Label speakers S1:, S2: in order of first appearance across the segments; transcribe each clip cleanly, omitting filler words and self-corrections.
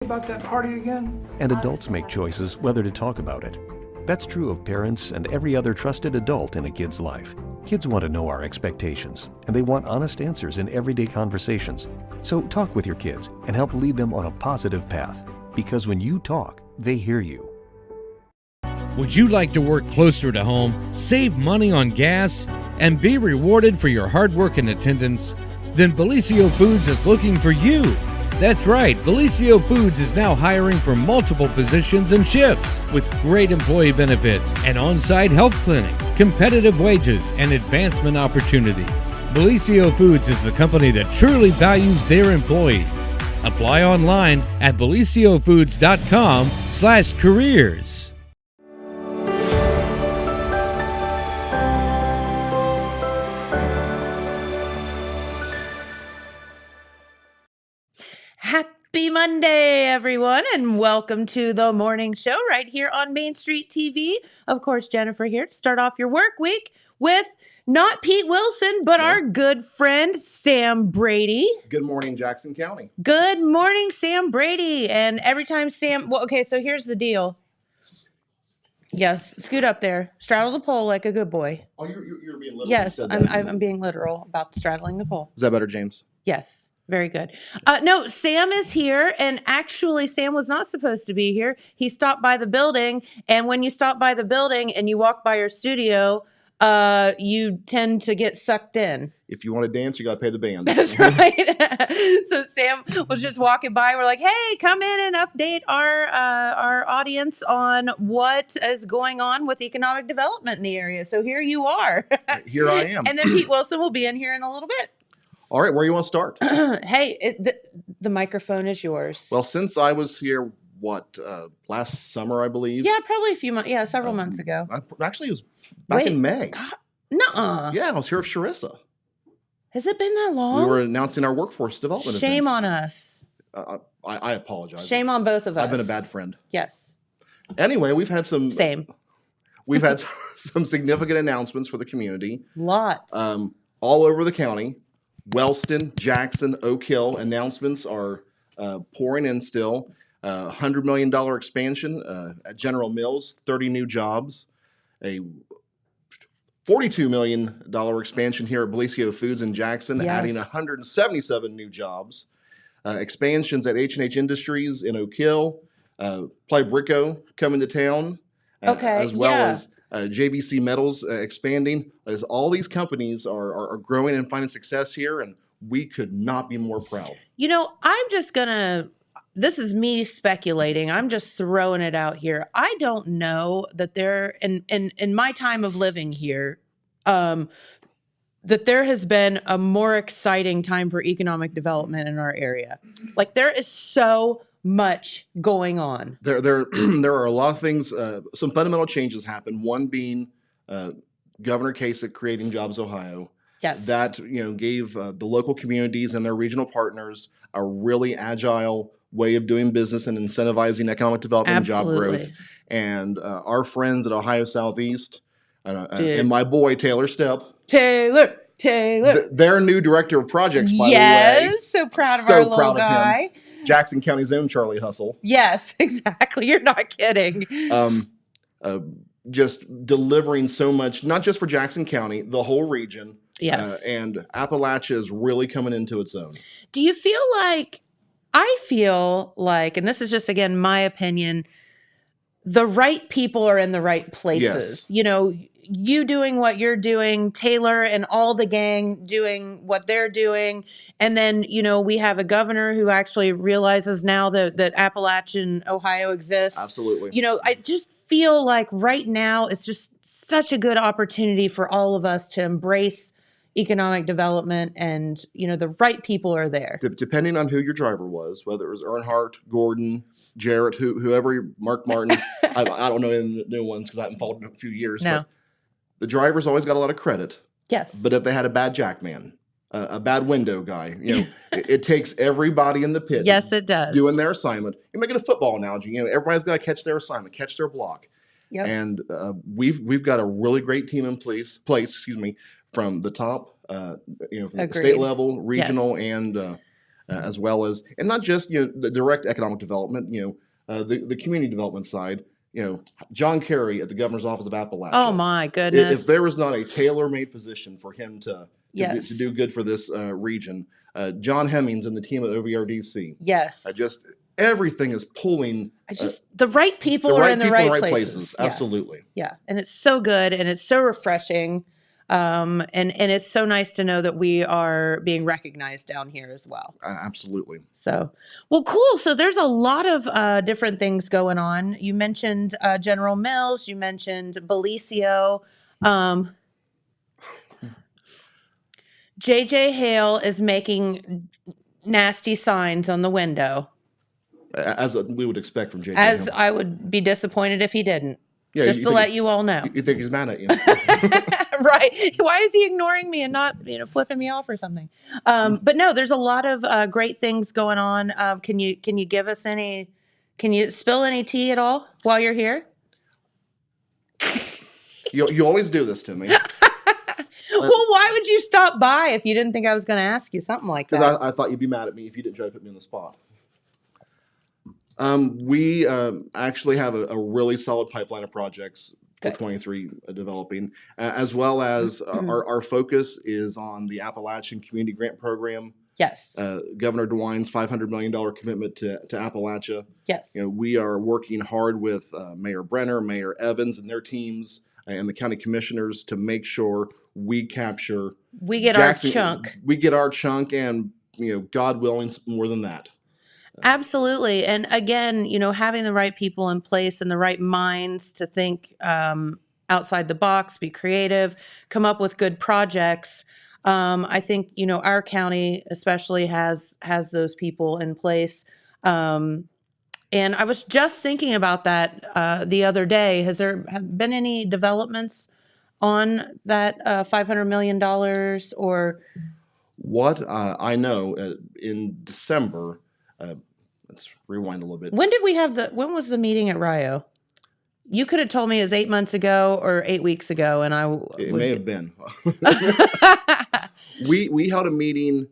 S1: About that party again?
S2: And adults make choices whether to talk about it. That's true of parents and every other trusted adult in a kid's life. Kids want to know our expectations, and they want honest answers in everyday conversations. So talk with your kids and help lead them on a positive path, because when you talk, they hear you.
S3: Would you like to work closer to home, save money on gas, and be rewarded for your hard work and attendance? Then Bellisio Foods is looking for you. That's right, Bellisio Foods is now hiring for multiple positions and shifts with great employee benefits, an on-site health clinic, competitive wages, and advancement opportunities. Bellisio Foods is a company that truly values their employees. Apply online at bellisiofoods.com/careers.
S4: Happy Monday, everyone, and welcome to the morning show right here on Main Street TV. Of course, Jennifer here to start off your work week with not Pete Wilson, but our good friend, Sam Brady.
S5: Good morning, Jackson County.
S4: Good morning, Sam Brady. And every time Sam, well, okay, so here's the deal. Yes, scoot up there. Straddle the pole like a good boy.
S5: Oh, you're being literal.
S4: Yes, I'm being literal about straddling the pole.
S5: Is that better, James?
S4: Yes. Very good. No, Sam is here, and actually Sam was not supposed to be here. He stopped by the building, and when you stop by the building and you walk by your studio, you tend to get sucked in.
S5: If you want to dance, you got to pay the band.
S4: That's right. So Sam was just walking by. We're like, hey, come in and update our audience on what is going on with economic development in the area. So here you are.
S5: Here I am.
S4: And then Pete Wilson will be in here in a little bit.
S5: All right, where do you want to start?
S4: Hey, the microphone is yours.
S5: Well, since I was here, last summer, I believe?
S4: Yeah, probably a few months. Yeah, several months ago.
S5: Actually, it was back in May.
S4: God, nuh-uh.
S5: Yeah, I was here with Sharissa.
S4: Has it been that long?
S5: We were announcing our workforce development
S4: Shame
S5: event.
S4: on us.
S5: I apologize.
S4: Shame on both of us.
S5: I've been a bad friend.
S4: Yes.
S5: Anyway, we've had some...
S4: Same.
S5: We've had some significant announcements for the community.
S4: Lots.
S5: All over the county. Wellston, Jackson, Oak Hill announcements are pouring in still. $100 million expansion at General Mills, 30 new jobs. A $42 million expansion here at Bellisio Foods in Jackson, adding 177 new jobs. Expansions at H&H Industries in Oak Hill. Plibrico coming to town. As well as JBC Metals expanding, as all these companies are growing and finding success here, and we could not be more proud.
S4: You know, I'm just gonna, this is me speculating. I'm just throwing it out here. I don't know that there, in my time of living here, that there has been a more exciting time for economic development in our area. Like, there is so much going on.
S5: There are a lot of things. Some fundamental changes happen. One being Governor Kasich creating Jobs Ohio.
S4: Yes.
S5: That gave the local communities and their regional partners a really agile way of doing business and incentivizing economic development and job growth. And our friends at Ohio Southeast and my boy Taylor Stepp.
S4: Taylor.
S5: Their new director of projects, by the way.
S4: Yes, so proud of our little guy.
S5: Jackson County's own Charlie Hustle.
S4: Yes, exactly. You're not kidding.
S5: Just delivering so much, not just for Jackson County, the whole region.
S4: Yes.
S5: And Appalachia is really coming into its own.
S4: Do you feel like, I feel like, and this is just, again, my opinion, the right people are in the right places.
S5: Yes.
S4: You know, you doing what you're doing, Taylor and all the gang doing what they're doing. And then, we have a governor who actually realizes now that Appalachian Ohio exists.
S5: Absolutely.
S4: I just feel like right now it's just such a good opportunity for all of us to embrace economic development, and the right people are there.
S5: Depending on who your driver was, whether it was Earnhardt, Gordon, Jarrett, whoever, Mark Martin. I don't know any of the new ones because I haven't followed in a few years.
S4: No.
S5: But the drivers always got a lot of credit.
S4: Yes.
S5: But if they had a bad jackman, a bad window guy, it takes everybody in the pit.
S4: Yes, it does.
S5: Doing their assignment. You make it a football analogy. Everybody's got to catch their assignment, catch their block.
S4: Yep.
S5: And we've got a really great team in place. From the top, from the state level, regional, and as well as, and not just the direct economic development, the community development side. John Kerry at the governor's office of Appalachia.
S4: Oh my goodness!
S5: If there was not a tailor-made position for him to
S4: Yes.
S5: to do good for this region, John Hemmings and the team at OVRDC.
S4: Yes.
S5: Everything is pulling.
S4: The right people are in the right places. Yeah.
S5: Absolutely.
S4: Yeah, and it's so good and it's so refreshing, and it's so nice to know that we are being recognized down here as well.
S5: Absolutely.
S4: So, well, cool. So there's a lot of different things going on. You mentioned General Mills. You mentioned Belicio. JJ Hale is making nasty signs on the window.
S5: As we would expect from JJ.
S4: As I would be disappointed if he didn't.
S5: Yeah,
S4: just to let you all know.
S5: You think he's mad at you?
S4: Right. Why is he ignoring me and not, flipping me off or something? But no, there's a lot of great things going on. Can you give us can you spill any tea at all while you're here?
S5: You always do this to me.
S4: Well, why would you stop by if you didn't think I was going to ask you something like that?
S5: Because I thought you'd be mad at me if you didn't try to put me on the spot. We actually have a really solid pipeline of projects for 23 developing, as well as our focus is on the Appalachian Community Grant Program.
S4: Yes.
S5: Governor DeWine's $500 million commitment to Appalachia.
S4: Yes.
S5: We are working hard with Mayor Brenner, Mayor Evans, and their teams, and the county commissioners to make sure we capture.
S4: We get our chunk.
S5: We get our chunk, and God willing, more than that.
S4: Absolutely. And again, having the right people in place and the right minds to think outside the box, be creative, come up with good projects. I think, our county especially has those people in place. And I was just thinking about that the other day. Has there been any developments on that $500 million or?
S5: What I know in December, let's rewind a little bit.
S4: When was the meeting at Rio? You could have told me it was 8 months ago or 8 weeks ago, and
S5: it may have been. We held a meeting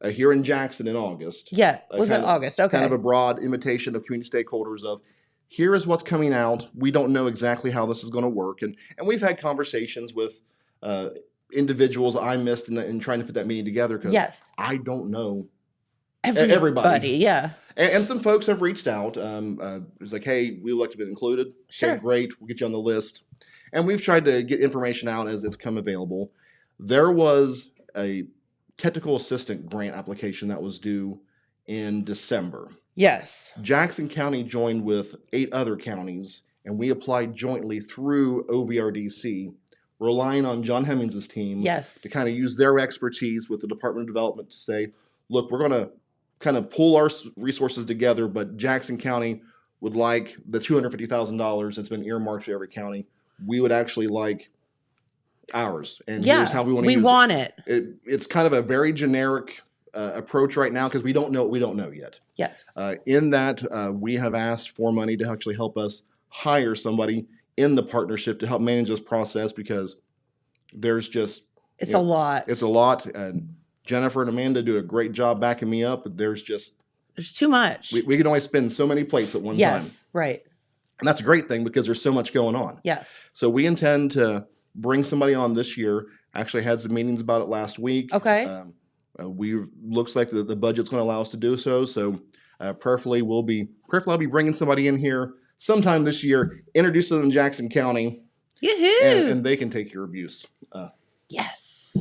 S5: here in Jackson in August.
S4: Yeah, was it August? Okay.
S5: Kind of a broad invitation of community stakeholders of, here is what's coming out. We don't know exactly how this is going to work, and we've had conversations with individuals I missed in trying to put that meeting together because I don't know everybody.
S4: Yeah.
S5: And some folks have reached out. It's like, hey, we would like to be included.
S4: Sure.
S5: Okay, great. We'll get you on the list. And we've tried to get information out as it's come available. There was a technical assistant grant application that was due in December.
S4: Yes.
S5: Jackson County joined with 8 other counties, and we applied jointly through OVRDC, relying on John Hemmings' team to kind of use their expertise with the Department of Development to say, look, we're going to kind of pull our resources together, but Jackson County would like the $250,000 that's been earmarked for every county. We would actually like ours, and here's how we want to use it. We
S4: want it.
S5: It's kind of a very generic approach right now because we don't know what we don't know yet.
S4: Yes.
S5: In that, we have asked for money to actually help us hire somebody in the partnership to help manage this process because there's just
S4: it's a lot.
S5: It's a lot, and Jennifer and Amanda do a great job backing me up, but there's
S4: too much.
S5: We can only spin so many plates at one time.
S4: Yes, right.
S5: And that's a great thing because there's so much going on.
S4: Yeah.
S5: So we intend to bring somebody on this year. Actually had some meetings about it last week.
S4: Okay.
S5: Looks like the budget's going to allow us to do so. So prayerfully I'll be bringing somebody in here sometime this year, introduce them in Jackson County.
S4: Yoo-hoo.
S5: And they can take your abuse.
S4: Yes.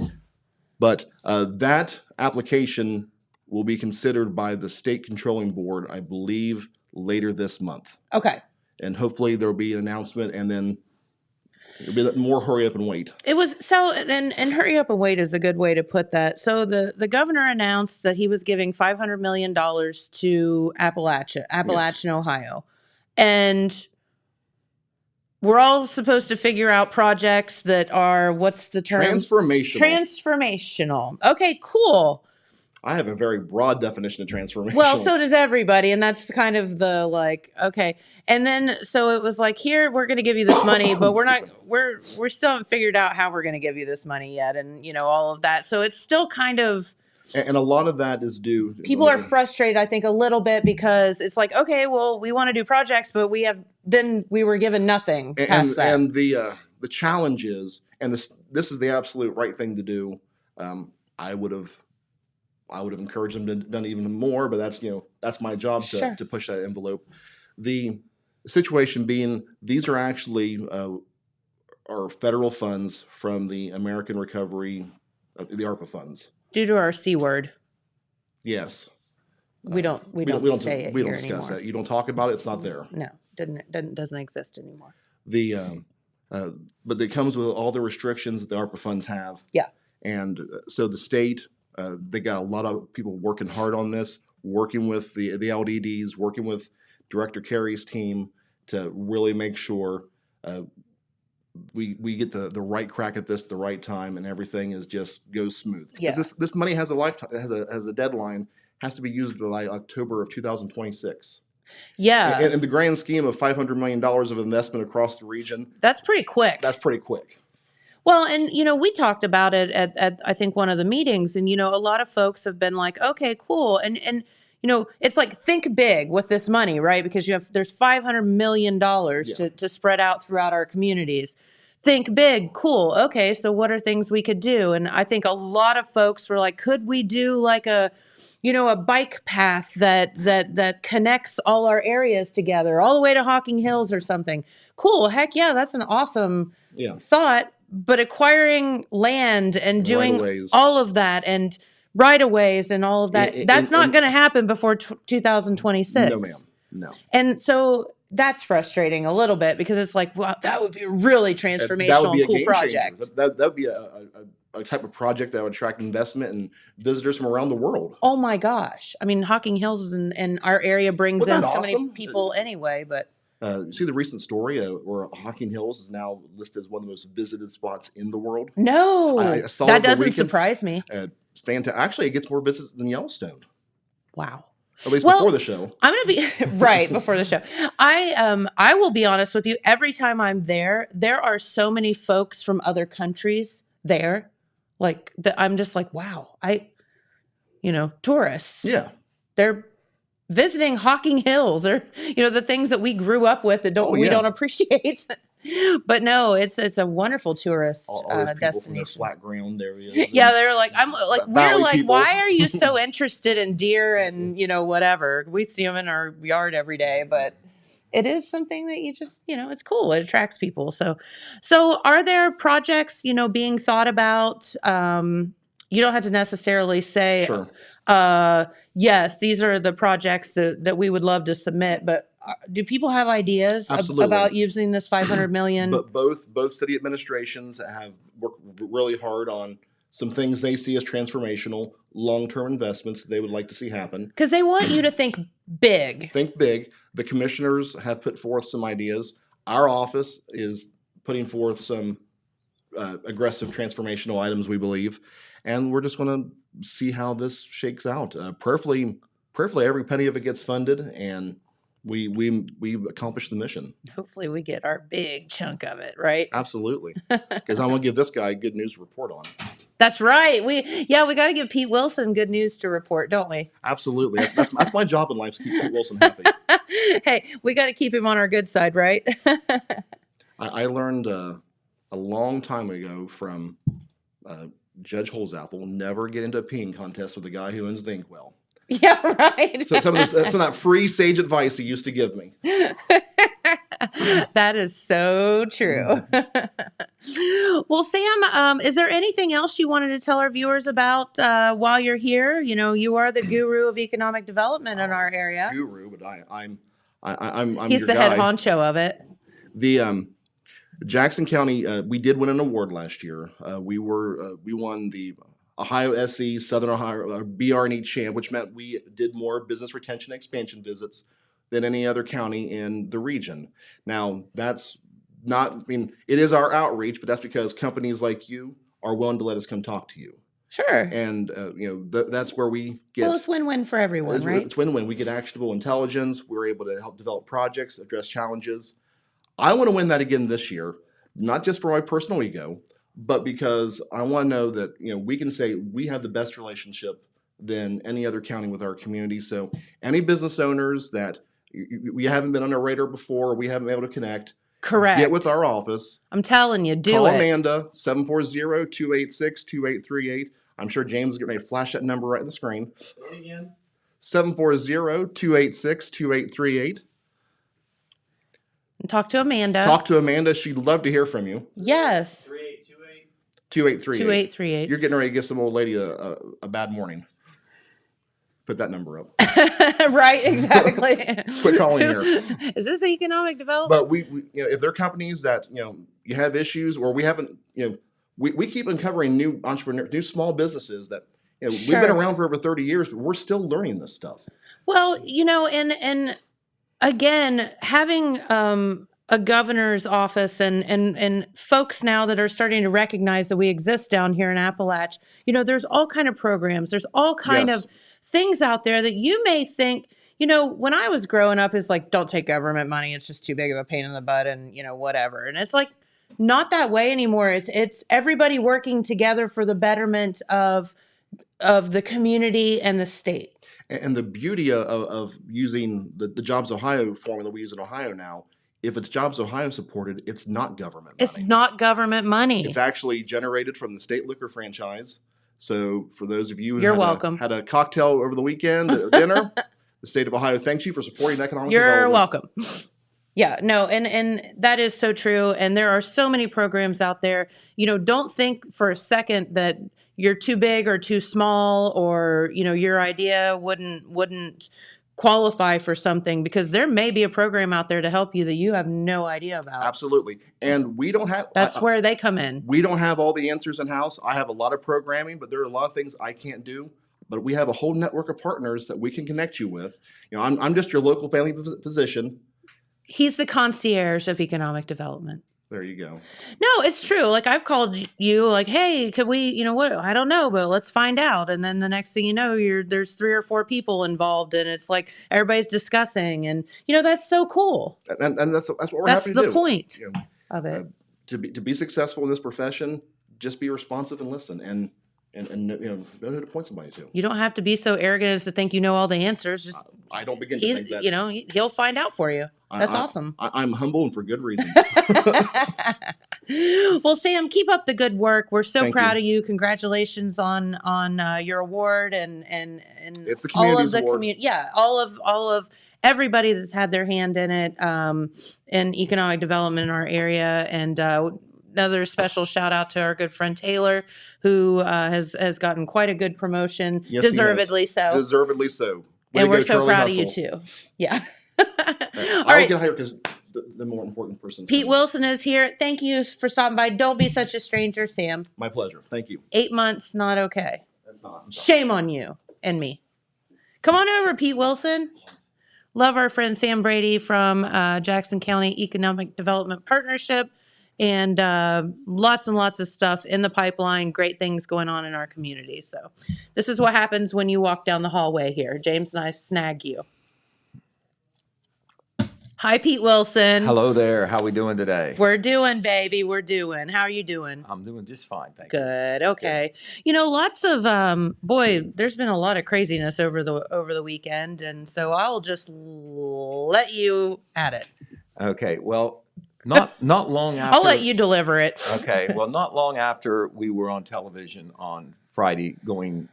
S5: But that application will be considered by the state controlling board, I believe, later this month.
S4: Okay.
S5: And hopefully there'll be an announcement, and then it'll be more hurry up and wait.
S4: It was so, and hurry up and wait is a good way to put that. So the governor announced that he was giving $500 million to Appalachian, Ohio, and we're all supposed to figure out projects that are, what's the term? Transformational. Okay, cool.
S5: I have a very broad definition of transformational.
S4: Well, so does everybody. And that's kind of the okay. And then, so it was like, here, we're going to give you this money, but we're still haven't figured out how we're going to give you this money yet. And, all of that. So it's still kind of
S5: And a lot of that is due.
S4: People are frustrated, I think, a little bit because it's like, okay, well, we want to do projects, but we were given nothing past that.
S5: And the challenge is, and this is the absolute right thing to do. I would have encouraged them to done even more, but that's my job to push that envelope. The situation being, these are actually are federal funds from the American Recovery, the ARPA funds.
S4: Due to our C word.
S5: Yes.
S4: We don't say it. We don't discuss
S5: that. You don't talk about it. It's not there.
S4: No, doesn't exist anymore.
S5: But it comes with all the restrictions that the ARPA funds have.
S4: Yeah.
S5: And so the state, they got a lot of people working hard on this, working with the LDDs, working with Director Carey's team to really make sure we get the right crack at this at the right time, and everything goes smooth.
S4: Yeah.
S5: Because this money has a lifetime, has a deadline, has to be used by October of 2026.
S4: Yeah.
S5: In the grand scheme of $500 million of investment across the region,
S4: that's pretty quick.
S5: That's pretty quick.
S4: Well, and we talked about it at I think one of the meetings, and a lot of folks have been like, okay, cool, and it's like, think big with this money, right? Because there's $500 million to spread out throughout our communities. Think big, cool. Okay, so what are things we could do? And I think a lot of folks were like, could we do like a bike path that connects all our areas together, all the way to Hocking Hills or something? Cool, heck yeah, that's an awesome thought. But acquiring land and doing all of that and right-of-ways and all of that, that's not going to happen before 2026.
S5: No, ma'am. No.
S4: And so that's frustrating a little bit, because it's like, wow, that would be a really transformational and cool project.
S5: That would be a type of project that would attract investment and visitors from around the world.
S4: Oh my gosh. I mean, Hocking Hills and our area brings in so many people anyway, but...
S5: You see the recent story where Hocking Hills is now listed as one of the most visited spots in the world?
S4: No,
S5: I saw
S4: that doesn't surprise me.
S5: It's fantastic. Actually, it gets more visits than Yellowstone.
S4: Wow.
S5: At least before the show.
S4: I'm going to be right before the show. I will be honest with you. Every time I'm there are so many folks from other countries there. Like, I'm just like, wow. Tourists.
S5: Yeah.
S4: They're visiting Hocking Hills, or the things that we grew up with that we don't appreciate. But no, it's a wonderful tourist
S5: all those people
S4: destination.
S5: From their flat ground areas.
S4: Yeah, they're like, we're like,
S5: people.
S4: Why are you so interested in deer and whatever? We see them in our yard every day, but it is something that you just it's cool. It attracts people. So are there projects being thought about? You don't have to necessarily say,
S5: sure.
S4: Yes, these are the projects that we would love to submit, but do people have ideas about using this $500 million?
S5: But both city administrations have worked really hard on some things they see as transformational, long-term investments they would like to see happen.
S4: Because they want you to think big.
S5: Think big. The commissioners have put forth some ideas. Our office is putting forth some aggressive transformational items, we believe. And we're just going to see how this shakes out. Prayerfully, every penny of it gets funded, and we accomplish the mission.
S4: Hopefully, we get our big chunk of it, right?
S5: Absolutely, because I want to give this guy good news to report on.
S4: That's right. We got to give Pete Wilson good news to report, don't we?
S5: Absolutely. That's my job in life, is keep Pete Wilson happy.
S4: Hey, we got to keep him on our good side, right?
S5: I learned a long time ago from Judge Holzapfel, never get into a peeing contest with the guy who owns the inkwell.
S4: Yeah, right.
S5: So some of that free sage advice he used to give me.
S4: That is so true. Well, Sam, is there anything else you wanted to tell our viewers about while you're here? You are the guru of economic development in our area.
S5: Guru, but I'm
S4: He's
S5: your
S4: the
S5: guy.
S4: head honcho of it.
S5: The Jackson County, we did win an award last year. We won the Ohio SE Southern Ohio BR&E champ, which meant we did more business retention expansion visits than any other county in the region. Now, that's not, it is our outreach, but that's because companies like you are willing to let us come talk to you.
S4: Sure.
S5: And, that's where we get...
S4: Well, it's win-win for everyone, right?
S5: It's win-win. We get actionable intelligence. We're able to help develop projects, address challenges. I want to win that again this year, not just for my personal ego, but because I want to know that we can say we have the best relationship than any other county with our community. So any business owners that we haven't been on our radar before, we haven't been able to connect,
S4: Correct.
S5: get with our office.
S4: I'm telling you, do
S5: Call
S4: it.
S5: Amanda, 740-286-2838. I'm sure James is getting ready to flash that number right on the screen. 740-286-2838.
S4: And talk to Amanda.
S5: Talk to Amanda. She'd love to hear from you.
S4: Yes.
S5: 2838.
S4: 2838.
S5: You're getting ready to give some old lady a bad morning. Put that number up.
S4: Right, exactly.
S5: Quit calling here.
S4: Is this economic development?
S5: But we if there are companies that, you have issues, or we haven't, we keep uncovering new entrepreneurs, new small businesses that, we've been around for over 30 years, but we're still learning this stuff.
S4: Well, and again, having a governor's office and folks now that are starting to recognize that we exist down here in Appalachia, there's all kind of programs. There's all kind
S5: Yes.
S4: of things out there that you may think, when I was growing up, it's like, don't take government money. It's just too big of a pain in the butt and, whatever. And it's like, not that way anymore. It's everybody working together for the betterment of the community and the state.
S5: And the beauty of using the Jobs Ohio formula we use in Ohio now, if it's Jobs Ohio supported, it's not government money.
S4: It's not government money.
S5: It's actually generated from the state liquor franchise. So for those of you who
S4: You're welcome.
S5: had a cocktail over the weekend at dinner, the state of Ohio thanks you for supporting economic
S4: You're
S5: development.
S4: welcome. Yeah, no, and that is so true. And there are so many programs out there. Don't think for a second that you're too big or too small, or your idea wouldn't qualify for something, because there may be a program out there to help you that you have no idea about.
S5: Absolutely. And we don't have...
S4: That's where they come in.
S5: We don't have all the answers in-house. I have a lot of programming, but there are a lot of things I can't do. But we have a whole network of partners that we can connect you with. I'm just your local family physician.
S4: He's the concierge of economic development.
S5: There you go.
S4: No, it's true. Like, I've called you like, hey, could we, what? I don't know, but let's find out. And then the next thing you know, there's 3 or 4 people involved, and it's like everybody's discussing, and that's so cool.
S5: And that's what we're
S4: That's
S5: happy to do.
S4: the point of it.
S5: To be successful in this profession, just be responsive and listen, and know who to point somebody to.
S4: You don't have to be so arrogant as to think you know all the ansers. Just
S5: I don't begin to think that.
S4: He'll find out for you. That's awesome.
S5: I'm humble, and for good reason.
S4: Well, Sam, keep up the good work. We're so
S5: Thank
S4: proud
S5: you.
S4: of you. Congratulations on your award and
S5: It's the
S4: all of
S5: community's
S4: the
S5: award.
S4: community. Yeah, all of everybody that's had their hand in it in economic development in our area. And another special shout out to our good friend Taylor, who has gotten quite a good promotion,
S5: Yes, he has.
S4: deservedly so.
S5: Deservedly so. Way
S4: And
S5: to
S4: we're
S5: go,
S4: so
S5: Charlie
S4: proud
S5: Hustle.
S4: of you too. Yeah.
S5: I'll
S4: All right.
S5: get hired because the more important person.
S4: Pete Wilson is here. Thank you for stopping by. Don't be such a stranger, Sam.
S5: My pleasure. Thank you.
S4: 8 months, not okay.
S5: That's not. I'm sorry.
S4: Shame on you and me. Come on over, Pete Wilson. Love our friend Sam Brady from Jackson County Economic Development Partnership, and lots of stuff in the pipeline. Great things going on in our community. So this is what happens when you walk down the hallway here. James and I snag you. Hi, Pete Wilson.
S1: Hello there. How we doing today?
S4: We're doing, baby. We're doing. How are you doing?
S1: I'm doing just fine, thank you.
S4: Good. Okay. Lots of there's been a lot of craziness over the weekend, and so I'll just let you at it.
S1: Okay. Well, not long after.
S4: I'll let you deliver it.
S1: Okay. Well, not long after we were on television on Friday, going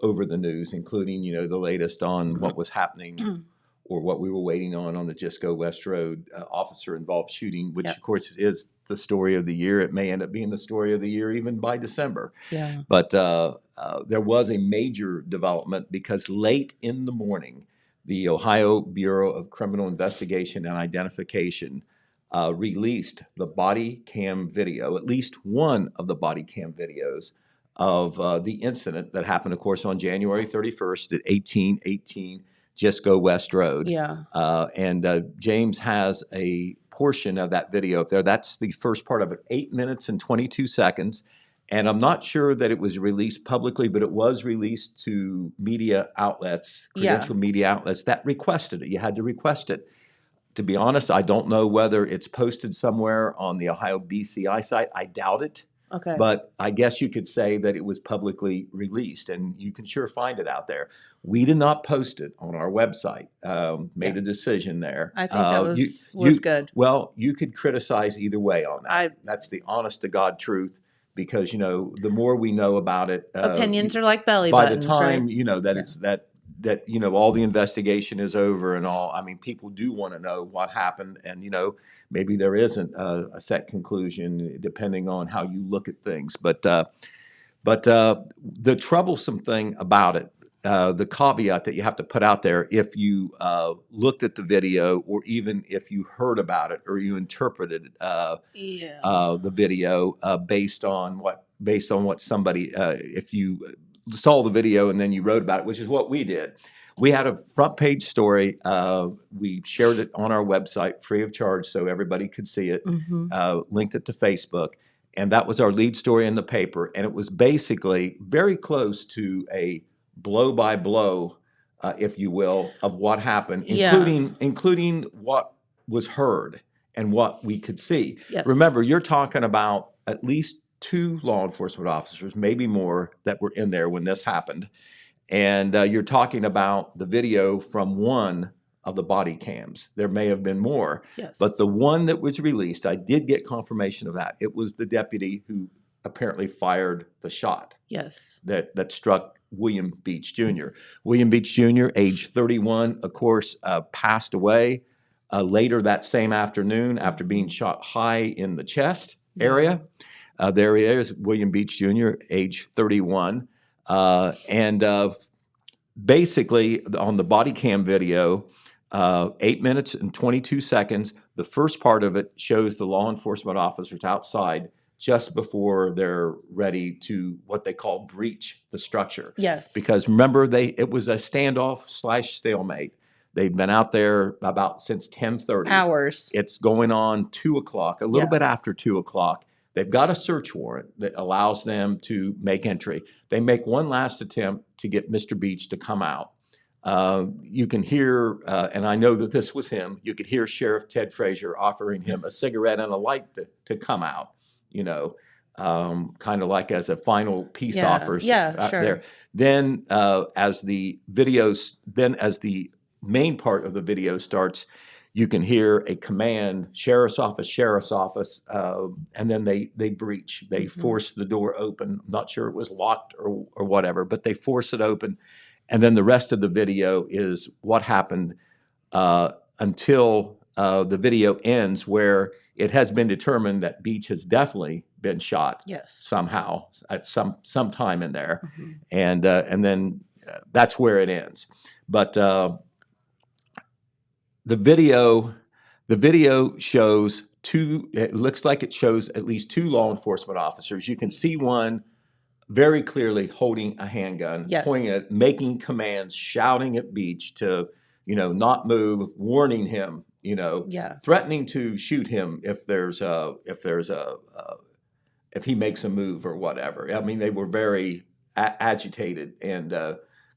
S1: over the news, including the latest on what was happening. Or what we were waiting on the Jisco Rd officer-involved shooting, which,
S4: Yep.
S1: of course, is the story of the year. It may end up being the story of the year even by December.
S4: Yeah.
S1: But there was a major development because late in the morning, the Ohio Bureau of Criminal Investigation and Identification released the body cam video, at least one of the body cam videos of the incident that happened, of course, on January 31st at 1818 Jisco Rd.
S4: Yeah.
S1: And James has a portion of that video up there. That's the first part of it, 8 minutes and 22 seconds. And I'm not sure that it was released publicly, but it was released to media outlets, credentialed media outlets that requested it. You had to request it. To be honest, I don't know whether it's posted somewhere on the Ohio BCI site. I doubt it.
S4: Okay.
S1: But I guess you could say that it was publicly released, and you can sure find it out there. We did not post it on our website. Made
S4: Yeah.
S1: a decision there.
S4: I think that was
S1: you
S4: good.
S1: well, you could criticize either way on that.
S4: I
S1: That's the honest to God truth, because the more we know about it,
S4: opinions are like belly
S1: by
S4: buttons,
S1: the time
S4: right?
S1: that it's that all the investigation is over and all. I mean, people do want to know what happened, and maybe there isn't a set conclusion depending on how you look at things. But the troublesome thing about it, the caveat that you have to put out there, if you looked at the video, or even if you heard about it, or you interpreted the video based on what somebody, if you saw the video and then you wrote about it, which is what we did. We had a front page story. We shared it on our website free of charge so everybody could see it, linked it to Facebook. And that was our lead story in the paper. And it was basically very close to a blow by blow, if you will, of what happened, including what was heard and what we could see.
S4: Yes.
S1: Remember, you're talking about at least 2 law enforcement officers, maybe more, that were in there when this happened. And you're talking about the video from one of the body cams. There may have been more,
S4: Yes.
S1: but the one that was released, I did get confirmation of that. It was the deputy who apparently fired the shot.
S4: Yes.
S1: That struck William Beach Jr. William Beach Jr., age 31, of course, passed away later that same afternoon after being shot high in the chest area. There he is, William Beach Jr., age 31. Basically, on the body cam video, 8 minutes and 22 seconds, the first part of it shows the law enforcement officers outside just before they're ready to what they call breach the structure.
S4: Yes.
S1: Because remember, it was a standoff / stalemate. They've been out there about since 10:30.
S4: Hours.
S1: It's going on 2 o'clock, a little bit after 2 o'clock. They've got a search warrant that allows them to make entry. They make one last attempt to get Mr. Beach to come out. You can hear, and I know that this was him, you could hear Sheriff Ted Frazier offering him a cigarette and a light to come out, kind of like as a final peace offer out there. Then as the main part of the video starts, you can hear a command, sheriff's office, and then they breach. They force the door open. I'm not sure it was locked or whatever, but they force it open. And then the rest of the video is what happened until the video ends, where it has been determined that Beach has definitely been shot somehow at some time in there. And then that's where it ends. But the video shows it looks like it shows at least 2 law enforcement officers. You can see one very clearly holding a handgun, pointing at, making commands, shouting at Beach to, not move, warning him, threatening to shoot him if he makes a move or whatever. I mean, they were very agitated and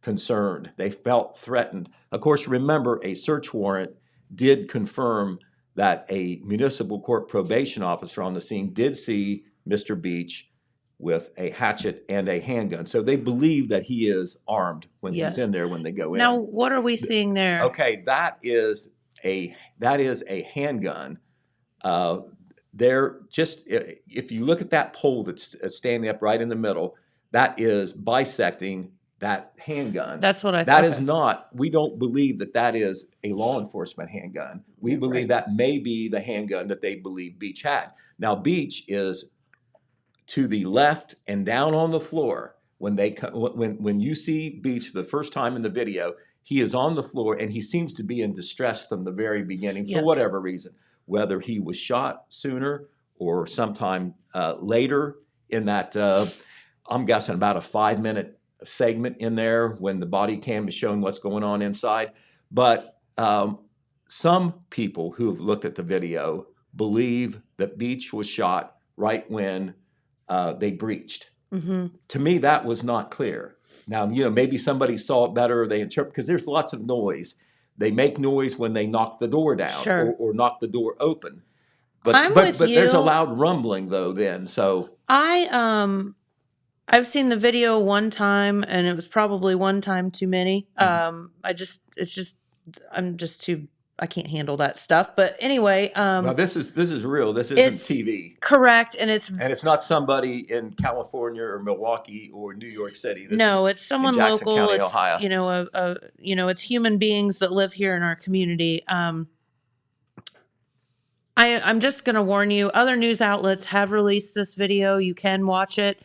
S1: concerned. They felt threatened. Of course, remember, a search warrant did confirm that a municipal court probation officer on the scene did see Mr. Beach with a hatchet and a handgun. So they believe that he is armed when he's in there when they go in.
S4: Now, what are we seeing there?
S1: Okay, that is a handgun. If you look at that pole that's standing up right in the middle, that is bisecting that handgun.
S4: That's what I thought.
S1: That is not, we don't believe that is a law enforcement handgun. We believe that may be the handgun that they believe Beach had. Now, Beach is to the left and down on the floor. When you see Beach the first time in the video, he is on the floor and he seems to be in distress from the very beginning for whatever reason, whether he was shot sooner or sometime later in that, I'm guessing about a 5-minute segment in there when the body cam is showing what's going on inside. But some people who have looked at the video believe that Beach was shot right when they breached. To me, that was not clear. Now, maybe somebody saw it better, or they interpret, because there's lots of noise. They make noise when they knock the door down or knock the door open.
S4: I'm with
S1: but there's a
S4: you.
S1: loud rumbling though. Then so
S4: I've seen the video one time, and it was probably one time too many. I'm just too. I can't handle that stuff. But anyway,
S1: well, this is real. This isn't
S4: it's
S1: TV,
S4: correct, and
S1: it's not somebody in California or Milwaukee or New York City. This
S4: no,
S1: is
S4: it's
S1: in
S4: someone
S1: Jackson
S4: local.
S1: County,
S4: It's
S1: Ohio.
S4: it's human beings that live here in our community. I'm just going to warn you, other news outlets have released this video. You can watch it.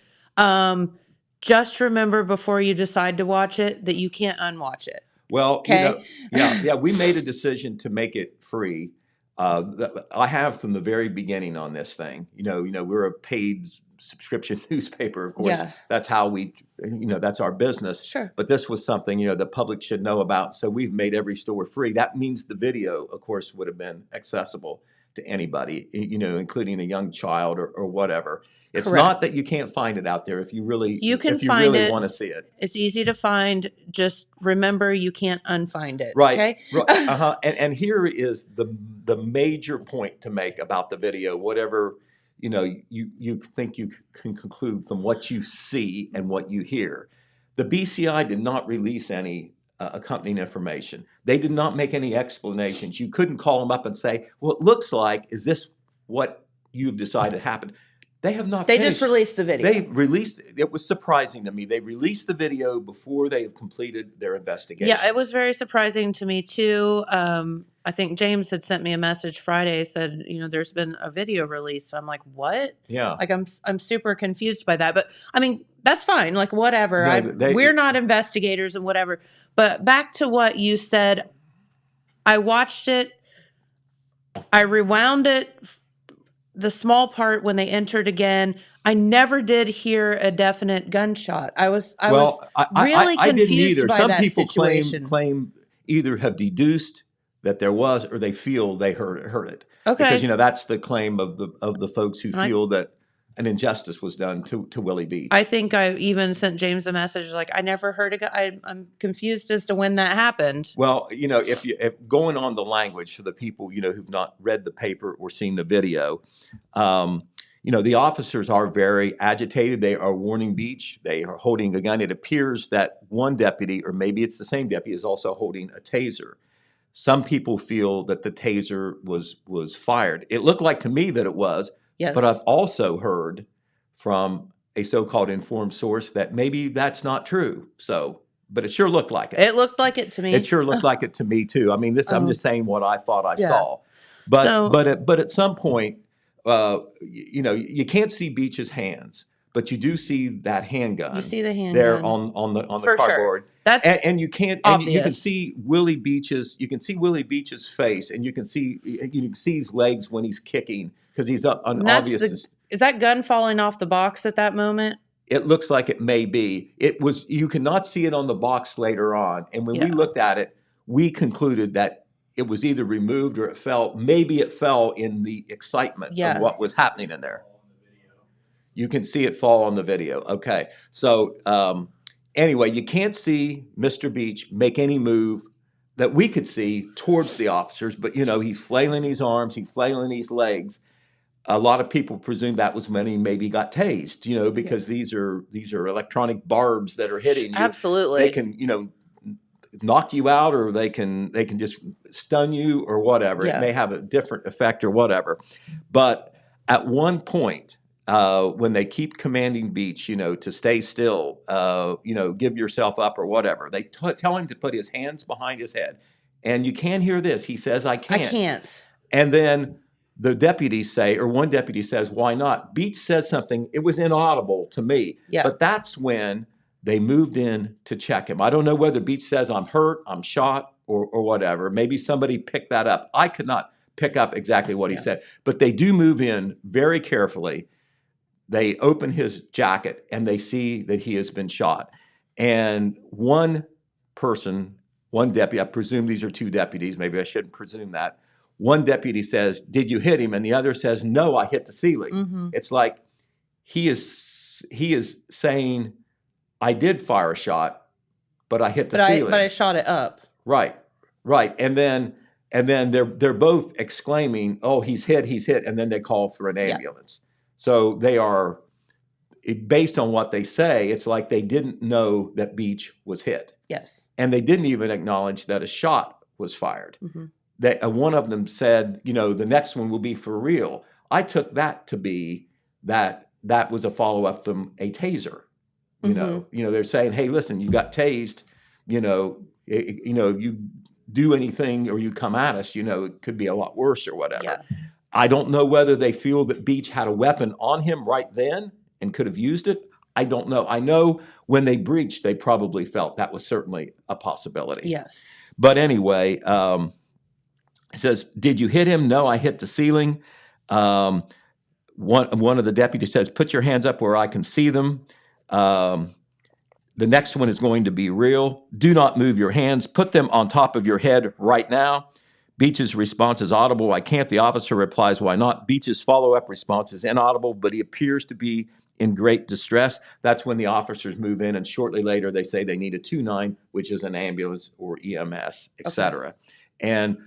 S4: Just remember before you decide to watch it that you can't unwatch it.
S1: Well,
S4: Okay.
S1: yeah, we made a decision to make it free. I have from the very beginning on this thing. We're a paid subscription newspaper, of course.
S4: Yeah.
S1: That's how that's our business.
S4: Sure.
S1: But this was something, the public should know about. So we've made every store free. That means the video, of course, would have been accessible to anybody, including a young child or whatever. It's
S4: Correct.
S1: not that you can't find it out there if you really
S4: find it.
S1: want to see it.
S4: It's easy to find. Just remember you can't unfind it.
S1: Right.
S4: Okay.
S1: Right. And here is the major point to make about the video, whatever you think you can conclude from what you see and what you hear. The BCI did not release any accompanying information. They did not make any explanations. You couldn't call them up and say, well, it looks like, is this what you've decided happened? They have not
S4: They
S1: finished.
S4: just released the video.
S1: They released, it was surprising to me. They released the video before they have completed their investigation.
S4: Yeah, it was very surprising to me too. I think James had sent me a message Friday, said, there's been a video release. So I'm like, what?
S1: Yeah.
S4: Like I'm super confused by that. But I mean, that's fine. Like whatever.
S1: No,
S4: we're not investigators and whatever. But back to what you said, I watched it. I rewound it. The small part when they entered again, I never did hear a definite gunshot. I was really
S1: I didn't
S4: confused
S1: either.
S4: by
S1: Some
S4: that
S1: people
S4: situation.
S1: claim either have deduced that there was, or they feel they heard it.
S4: Okay.
S1: Because that's the claim of the folks who feel that an injustice was done to Willie Beach.
S4: I think I even sent James a message like, I never heard I'm confused as to when that happened.
S1: Well, if going on the language for the people who've not read the paper or seen the video, the officers are very agitated. They are warning Beach. They are holding a gun. It appears that one deputy, or maybe it's the same deputy, is also holding a taser. Some people feel that the taser was fired. It looked like to me that it was.
S4: Yes.
S1: But I've also heard from a so-called informed source that maybe that's not true. But it sure looked like it.
S4: It looked like it to me.
S1: It sure looked like it to me too. I mean, I'm just saying what I thought I saw. But at some point, you can't see Beach's hands, but you do see that handgun.
S4: You see the handgun
S1: there on the
S4: for
S1: cardboard.
S4: Sure. That's
S1: and you can't.
S4: obvious.
S1: And you can see Willie Beach's. You can see Willie Beach's face, and you can see his legs when he's kicking because he's obvious.
S4: Is that gun falling off the box at that moment?
S1: It looks like it may be. It was. You cannot see it on the box later on. And when we looked at it, we concluded that it was either removed or it fell. Maybe it fell in the excitement of what was happening in there. You can see it fall on the video. Okay. So anyway, you can't see Mr. Beach make any move that we could see towards the officers, but he's flailing his arms, he's flailing his legs. A lot of people presume that was when he maybe got tased, because these are electronic barbs that are hitting you.
S4: Absolutely.
S1: They can, knock you out, or they can just stun you or whatever.
S4: Yeah.
S1: It may have a different effect or whatever. But at one point, when they keep commanding Beach, to stay still, give yourself up or whatever, they tell him to put his hands behind his head. And you can hear this. He says, I can't.
S4: I can't.
S1: And then the deputies say, or one deputy says, why not? Beach says something. It was inaudible to me.
S4: Yeah.
S1: But that's when they moved in to check him. I don't know whether Beach says, I'm hurt, I'm shot, or whatever. Maybe somebody picked that up. I could not pick up exactly what he said. But they do move in very carefully. They open his jacket and they see that he has been shot. And one deputy, I presume these are two deputies, maybe I shouldn't presume that. One deputy says, did you hit him? And the other says, no, I hit the ceiling.
S4: Mm-hmm.
S1: It's like he is saying, I did fire a shot, but I hit the ceiling.
S4: But I shot it up.
S1: Right. And then And then they're both exclaiming, "Oh, he's hit," and then they call for an ambulance. So they are, based on what they say, it's like they didn't know that Beach was hit.
S4: Yes.
S1: And they didn't even acknowledge that a shot was fired.
S4: Mm-hmm.
S1: One of them said, the next one will be for real. I took that to be that was a follow-up from a taser. They're saying, hey, listen, you got tased, you do anything or you come at us, it could be a lot worse or whatever.
S4: Yeah.
S1: I don't know whether they feel that Beach had a weapon on him right then and could have used it. I don't know. I know when they breached, they probably felt that was certainly a possibility.
S4: Yes.
S1: But anyway, it says, did you hit him? No, I hit the ceiling. One of the deputies says, put your hands up where I can see them. The next one is going to be real. Do not move your hands. Put them on top of your head right now. Beach's response is audible. I can't. The officer replies, why not? Beach's follow-up response is inaudible, but he appears to be in great distress. That's when the officers move in, and shortly later they say they need a 2-9, which is an ambulance or EMS, etc. Okay. And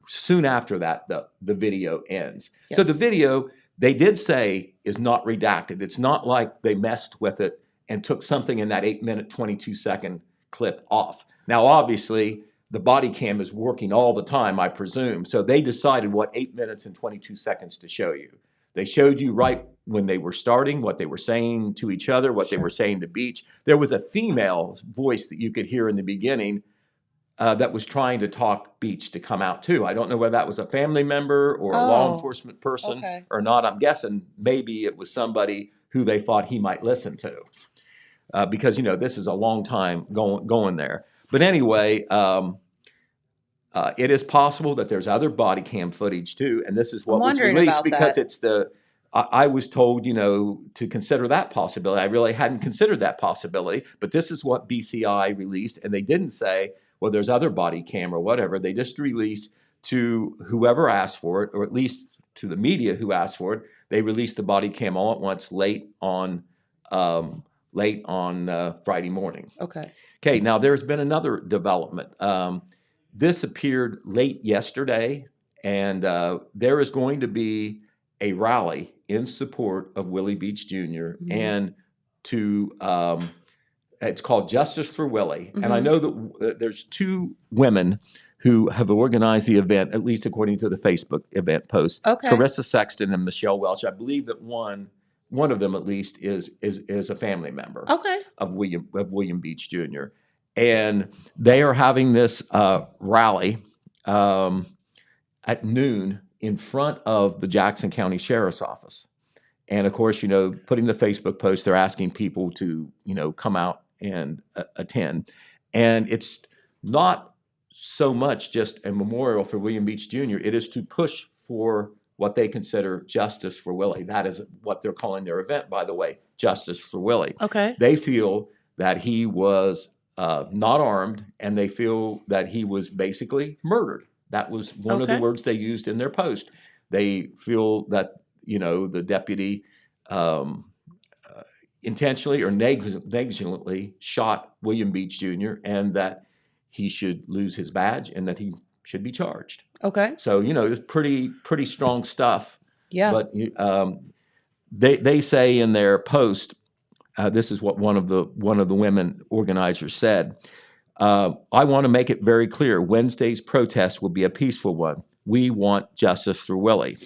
S1: soon after that, the video ends. Yes. So the video, they did say, is not redacted. It's not like they messed with it and took something in that 8-minute, 22-second clip off. Now, obviously, the body cam is working all the time, I presume. So they decided what 8 minutes and 22 seconds to show you. They showed you right when they were starting, what they were saying to each other, what they were saying to Beach. There was a female voice that you could hear in the beginning that was trying to talk Beach to come out too. I don't know whether that was a family member or a law enforcement person or not. I'm guessing maybe it was somebody who they thought he might listen to. Because, this is a long time going there. But anyway, it is possible that there's other body cam footage too, and this is what was released because it's I was told, to consider that possibility. I really hadn't considered that possibility, but this is what BCI released, and they didn't say, well, there's other body cam or whatever. They just released to whoever asked for it, or at least to the media who asked for it. They released the body cam all at once late on Friday morning. Okay, now there's been another development. This appeared late yesterday, and there is going to be a rally in support of Willie Beach Jr. and to it's called Justice for Willie. And I know that there's 2 women who have organized the event, at least according to the Facebook event post. Carissa Sexton and Michelle Welch. I believe that one of them at least is a family member of William Beach Jr. And they are having this rally at noon in front of the Jackson County Sheriff's Office. And of course, putting the Facebook post, they're asking people to, come out and attend. And it's not so much just a memorial for William Beach Jr. It is to push for what they consider justice for Willie. That is what they're calling their event, by the way, Justice for Willie. They feel that he was not armed, and they feel that he was basically murdered. That was one of the words they used in their post. They feel that, the deputy intentionally or negligently shot William Beach Jr. and that he should lose his badge and that he should be charged. So, it's pretty strong stuff. Yeah. But they say in their post, this is what one of the women organizers said. I want to make it very clear. Wednesday's protest will be a peaceful one. We want justice for Willie.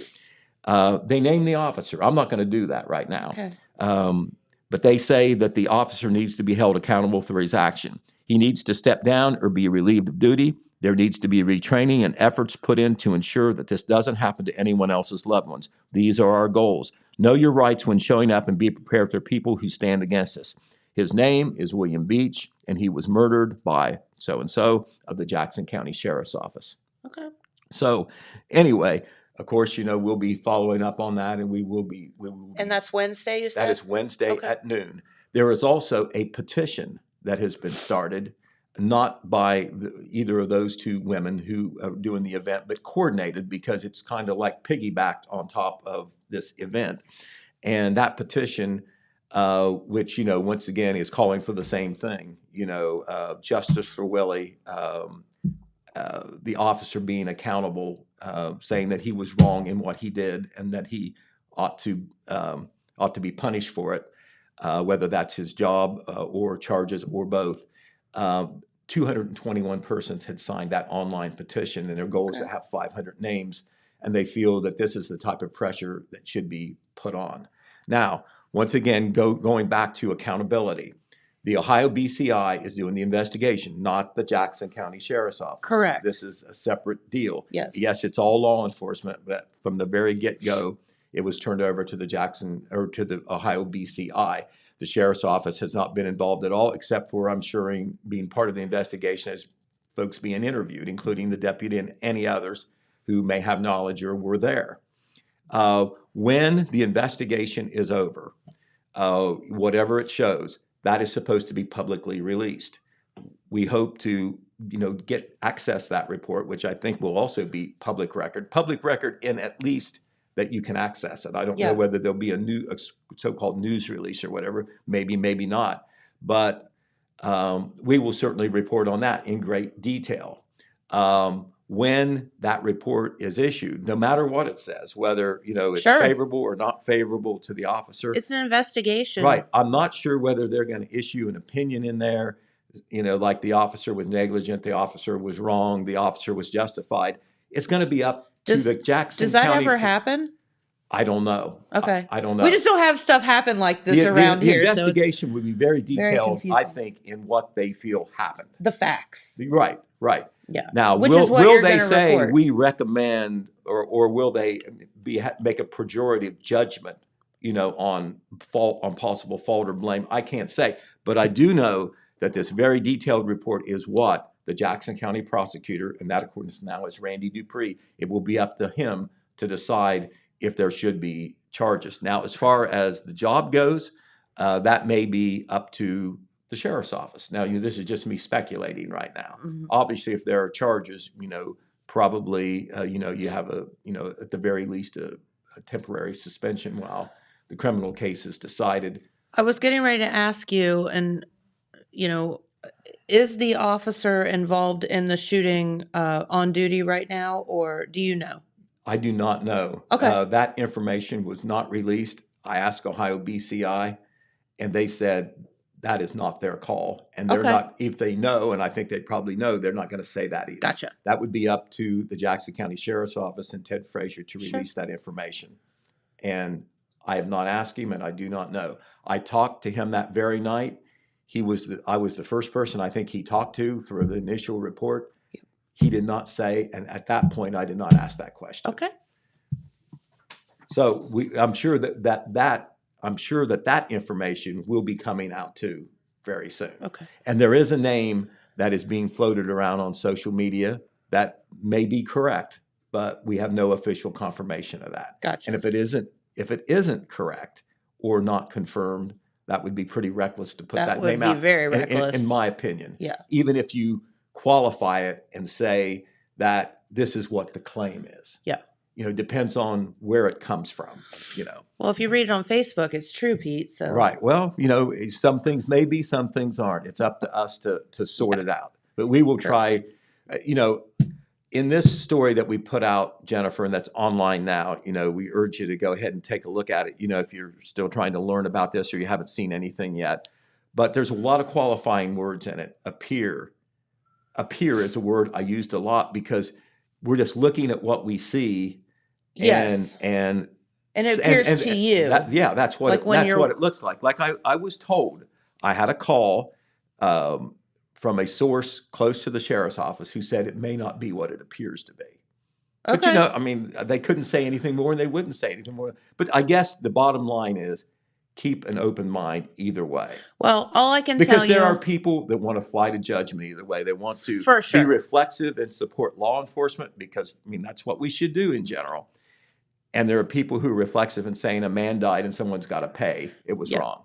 S1: They named the officer. I'm not going to do that right now. But they say that the officer needs to be held accountable for his action. He needs to step down or be relieved of duty. There needs to be retraining and efforts put in to ensure that this doesn't happen to anyone else's loved ones. These are our goals. Know your rights when showing up and be prepared for people who stand against us. His name is William Beach, and he was murdered by so-and-so of the Jackson County Sheriff's Office. So anyway, of course, we'll be following up on that, and we will be.
S4: And that's Wednesday, you said?
S1: That is Wednesday at noon. There is also a petition that has been started, not by either of those 2 women who are doing the event, but coordinated because it's kind of like piggybacked on top of this event. And that petition, which, once again is calling for the same thing, justice for Willie, the officer being accountable, saying that he was wrong in what he did and that he ought to be punished for it, whether that's his job or charges or both. 221 persons had signed that online petition, and their goal is to have 500 names, and they feel that this is the type of pressure that should be put on. Now, once again, going back to accountability, the Ohio BCI is doing the investigation, not the Jackson County Sheriff's Office.
S4: Correct.
S1: This is a separate deal.
S4: Yes.
S1: Yes, it's all law enforcement, but from the very get-go, it was turned over to the Ohio BCI. The Sheriff's Office has not been involved at all, except for, I'm sure, being part of the investigation as folks being interviewed, including the deputy and any others who may have knowledge or were there. When the investigation is over, whatever it shows, that is supposed to be publicly released. We hope to, get access that report, which I think will also be public record in at least that you can access it. I don't know whether there'll be a so-called news release or whatever, maybe not, but we will certainly report on that in great detail. When that report is issued, no matter what it says, whether it's favorable or not favorable to the officer.
S4: It's an investigation.
S1: Right. I'm not sure whether they're going to issue an opinion in there, like the officer was negligent, the officer was wrong, the officer was justified. It's going to be up to the Jackson
S4: Does that
S1: County.
S4: ever happen?
S1: I don't know.
S4: Okay.
S1: I don't know.
S4: We just don't have stuff happen like this around here.
S1: The investigation would be very detailed,
S4: confusing.
S1: I think, in what they feel happened.
S4: The facts.
S1: Right.
S4: Yeah.
S1: Now,
S4: Which is what
S1: will
S4: you're
S1: they
S4: gonna
S1: say
S4: report.
S1: we recommend, or will they make a pejorative judgment, on possible fault or blame? I can't say, but I do know that this very detailed report is what the Jackson County prosecutor, and that, of course, now is Randy Dupree. It will be up to him to decide if there should be charges. Now, as far as the job goes, that may be up to the sheriff's office. Now, this is just me speculating right now.
S4: Mhm.
S1: Obviously, if there are charges, probably, you have at the very least a temporary suspension while the criminal case is decided.
S4: I was getting ready to ask you, and is the officer involved in the shooting on duty right now, or do you know?
S1: I do not know.
S4: Okay.
S1: That information was not released. I asked Ohio BCI, and they said that is not their call. And they're not, if they know, and I think they probably know, they're not going to say that either.
S4: Gotcha.
S1: That would be up to the Jackson County Sheriff's Office and Ted Frazier to release that information. And I have not asked him, and I do not know. I talked to him that very night. I was the first person I think he talked to through the initial report. He did not say, and at that point, I did not ask that question.
S4: Okay.
S1: So I'm sure that information will be coming out too very soon.
S4: Okay.
S1: And there is a name that is being floated around on social media that may be correct, but we have no official confirmation of that.
S4: Gotcha.
S1: And if it isn't correct or not confirmed, that would be pretty reckless to put that name out.
S4: That would be very reckless.
S1: In my opinion.
S4: Yeah.
S1: Even if you qualify it and say that this is what the claim is.
S4: Yeah.
S1: Depends on where it comes from,
S4: Well, if you read it on Facebook, it's true, Pete. So
S1: Right. Well, some things may be, some things aren't. It's up to us to sort it out. But we will try, in this story that we put out, Jennifer, and that's online now, we urge you to go ahead and take a look at it, if you're still trying to learn about this or you haven't seen anything yet. But there's a lot of qualifying words in it. Appear is a word I used a lot because we're just looking at what we see.
S4: Yes.
S1: And
S4: it appears to you.
S1: That's what it looks like. Like I was told, I had a call from a source close to the sheriff's office who said it may not be what it appears to be.
S4: Okay.
S1: But they couldn't say anything more and they wouldn't say anything more. But I guess the bottom line is keep an open mind either way.
S4: Well, all I can tell you.
S1: Because there are people that want to fly to judgment either way. They want to
S4: For sure.
S1: be reflexive and support law enforcement because, that's what we should do in general. And there are people who are reflexive and saying a man died and someone's got to pay. It was wrong.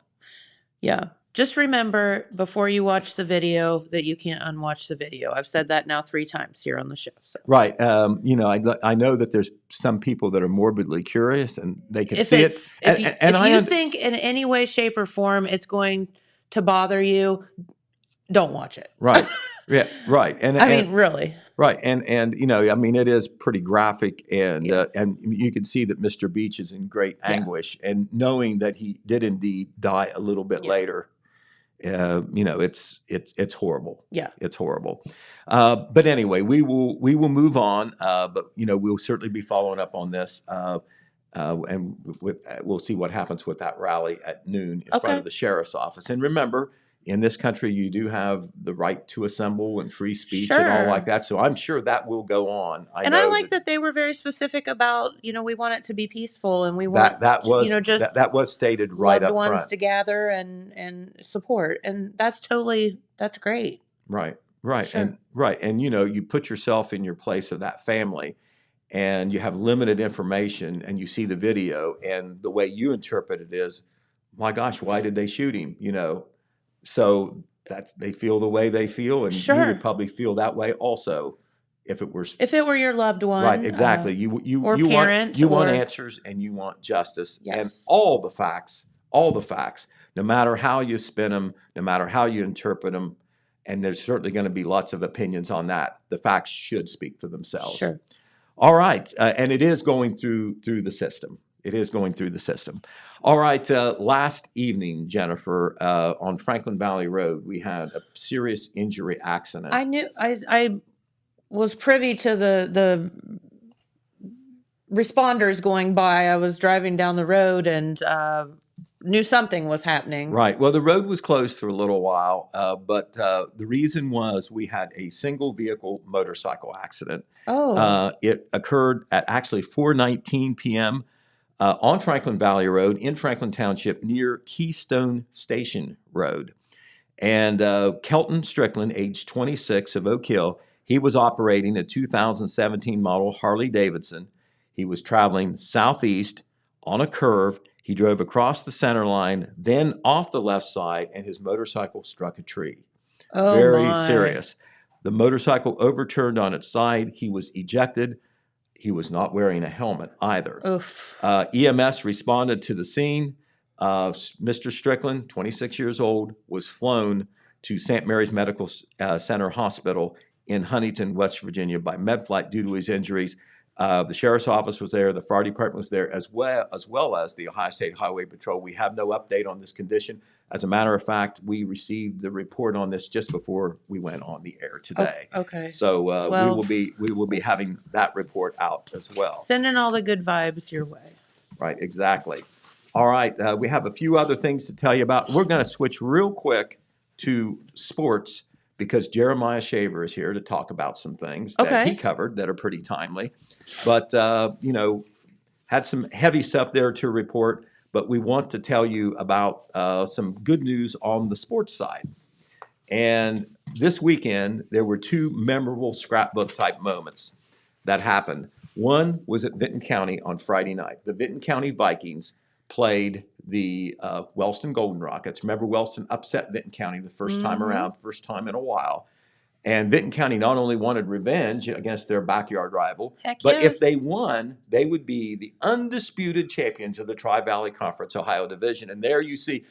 S1: Yeah.
S4: Just remember before you watch the video that you can't unwatch the video. I've said that now 3 times here on the show. So.
S1: Right. I know that there's some people that are morbidly curious and they can see it.
S4: If you think in any way, shape, or form it's going to bother you, don't watch it.
S1: Right. Yeah. Right. And
S4: really.
S1: Right, and you know, I mean, it is pretty graphic, and
S4: Yeah.
S1: and you can see that Mr. Beach is in great
S4: Yeah.
S1: anguish, and knowing that he did indeed die a little bit
S4: Yeah.
S1: later, you know, it's horrible.
S4: Yeah.
S1: It's horrible. But anyway, we will move on. But you know, we'll certainly be following up on this, and we'll see what happens with that rally at noon in front
S4: Okay.
S1: of the sheriff's office. And remember, in this country, you do have the right to assemble and free speech and all
S4: Sure.
S1: like that. So I'm sure that will go on.
S4: And I like that they were very specific about, you know, we want it to be peaceful and we want,
S1: that was
S4: you know, just
S1: that was stated right
S4: loved
S1: up
S4: ones
S1: front.
S4: to gather and support. And that's great.
S1: Right, right,
S4: Sure.
S1: and you know, you put yourself in your place of that family, and you have limited information, and you see the video, and the way you interpret it is, my gosh, why did they shoot him? You know, so they feel the way they feel, and you
S4: Sure.
S1: would probably feel that way also if it were
S4: If it were your loved one.
S1: right. Exactly. You
S4: or
S1: you
S4: parent
S1: want you want
S4: or-
S1: answers, and you want justice, and
S4: Yes.
S1: all the facts, no matter how you spin them, no matter how you interpret them. And there's certainly going to be lots of opinions on that. The facts should speak for themselves.
S4: Sure.
S1: All right, and it is going through the system. It is going through the system. All right, last evening, Jennifer, on Franklin Valley Road, we had a serious injury accident.
S4: I was privy to the responders going by. I was driving down the road and knew something was happening.
S1: Right. Well, the road was closed for a little while, but the reason was we had a single vehicle motorcycle accident.
S4: Oh.
S1: It occurred at actually 4:19 p.m. On Franklin Valley Road in Franklin Township near Keystone Station Road. And Kelton Strickland, age 26 of Oak Hill, he was operating a 2017 model Harley Davidson. He was traveling southeast on a curve. He drove across the center line, then off the left side, and his motorcycle struck a tree.
S4: Oh,
S1: Very
S4: my.
S1: serious. The motorcycle overturned on its side. He was ejected. He was not wearing a helmet either.
S4: Oof.
S1: EMS responded to the scene. Mr. Strickland, 26 years old, was flown to St. Mary's Medical Center Hospital in Huntington, West Virginia by MedFlight due to his injuries. The sheriff's office was there. The fire department was there, as well as the Ohio State Highway Patrol. We have no update on this condition. As a matter of fact, we received the report on this just before we went on the air today.
S4: Okay.
S1: So
S4: Well-
S1: we will be having that report out as well.
S4: Sending all the good vibes your way.
S1: Right, exactly. All right, we have a few other things to tell you about. We're going to switch real quick to sports because Jeremiah Shaver is here to talk about some things that
S4: Okay.
S1: he covered that are pretty timely. But, you know, had some heavy stuff there to report, but we want to tell you about some good news on the sports side. And this weekend, there were two memorable scrapbook-type moments that happened. One was at Vinton County on Friday night. The Vinton County Vikings played the Wellston Golden Rockets. Remember, Wellston upset Vinton County the first time around, first time in a while. And Vinton County not only wanted revenge against their backyard rival,
S4: Heck
S1: but
S4: yeah.
S1: if they won, they would be the undisputed champions of the Tri-Valley Conference Ohio Division. And there you see,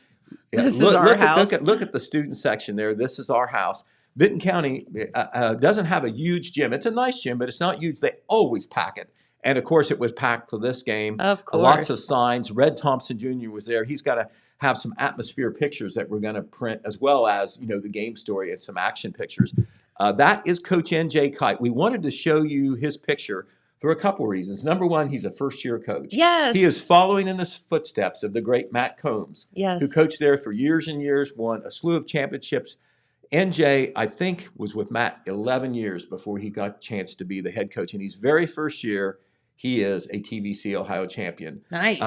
S4: This is our house.
S1: Look at the student section there. This is our house. Vinton County doesn't have a huge gym. It's a nice gym, but it's not huge. They always pack it. And, of course, it was packed for this game.
S4: Of course.
S1: Lots of signs. Red Thompson Jr. was there. He's got to have some atmosphere pictures that we're going to print, as well as, you know, the game story and some action pictures. That is Coach N.J. Kite. We wanted to show you his picture for a couple reasons. Number one, he's a first-year coach.
S4: Yes.
S1: He is following in the footsteps of the great Matt Combs,
S4: Yes.
S1: who coached there for years and years, won a slew of championships. NJ, I think, was with Matt 11 years before he got a chance to be the head coach. And his very first year, he is a TVC Ohio champion.
S4: Nice.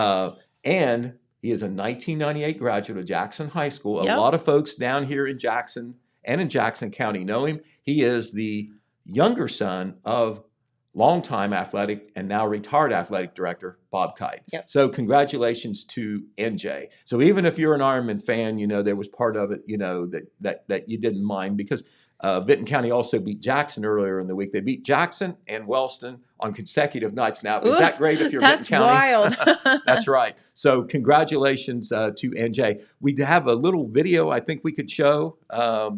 S1: And he is a 1998 graduate of Jackson High School.
S4: Yep.
S1: A lot of folks down here in Jackson and in Jackson County know him. He is the younger son of longtime athletic and now retired athletic director Bob Kite.
S4: Yep.
S1: So congratulations to NJ. So even if you're an Ironman fan, you know, there was part of it, you know, that you didn't mind because Vinton County also beat Jackson earlier in the week. They beat Jackson and Wellston on consecutive nights. Now, is that great if you're Vinton
S4: That's
S1: County?
S4: wild.
S1: That's right. So congratulations to NJ. We have a little video I think we could show.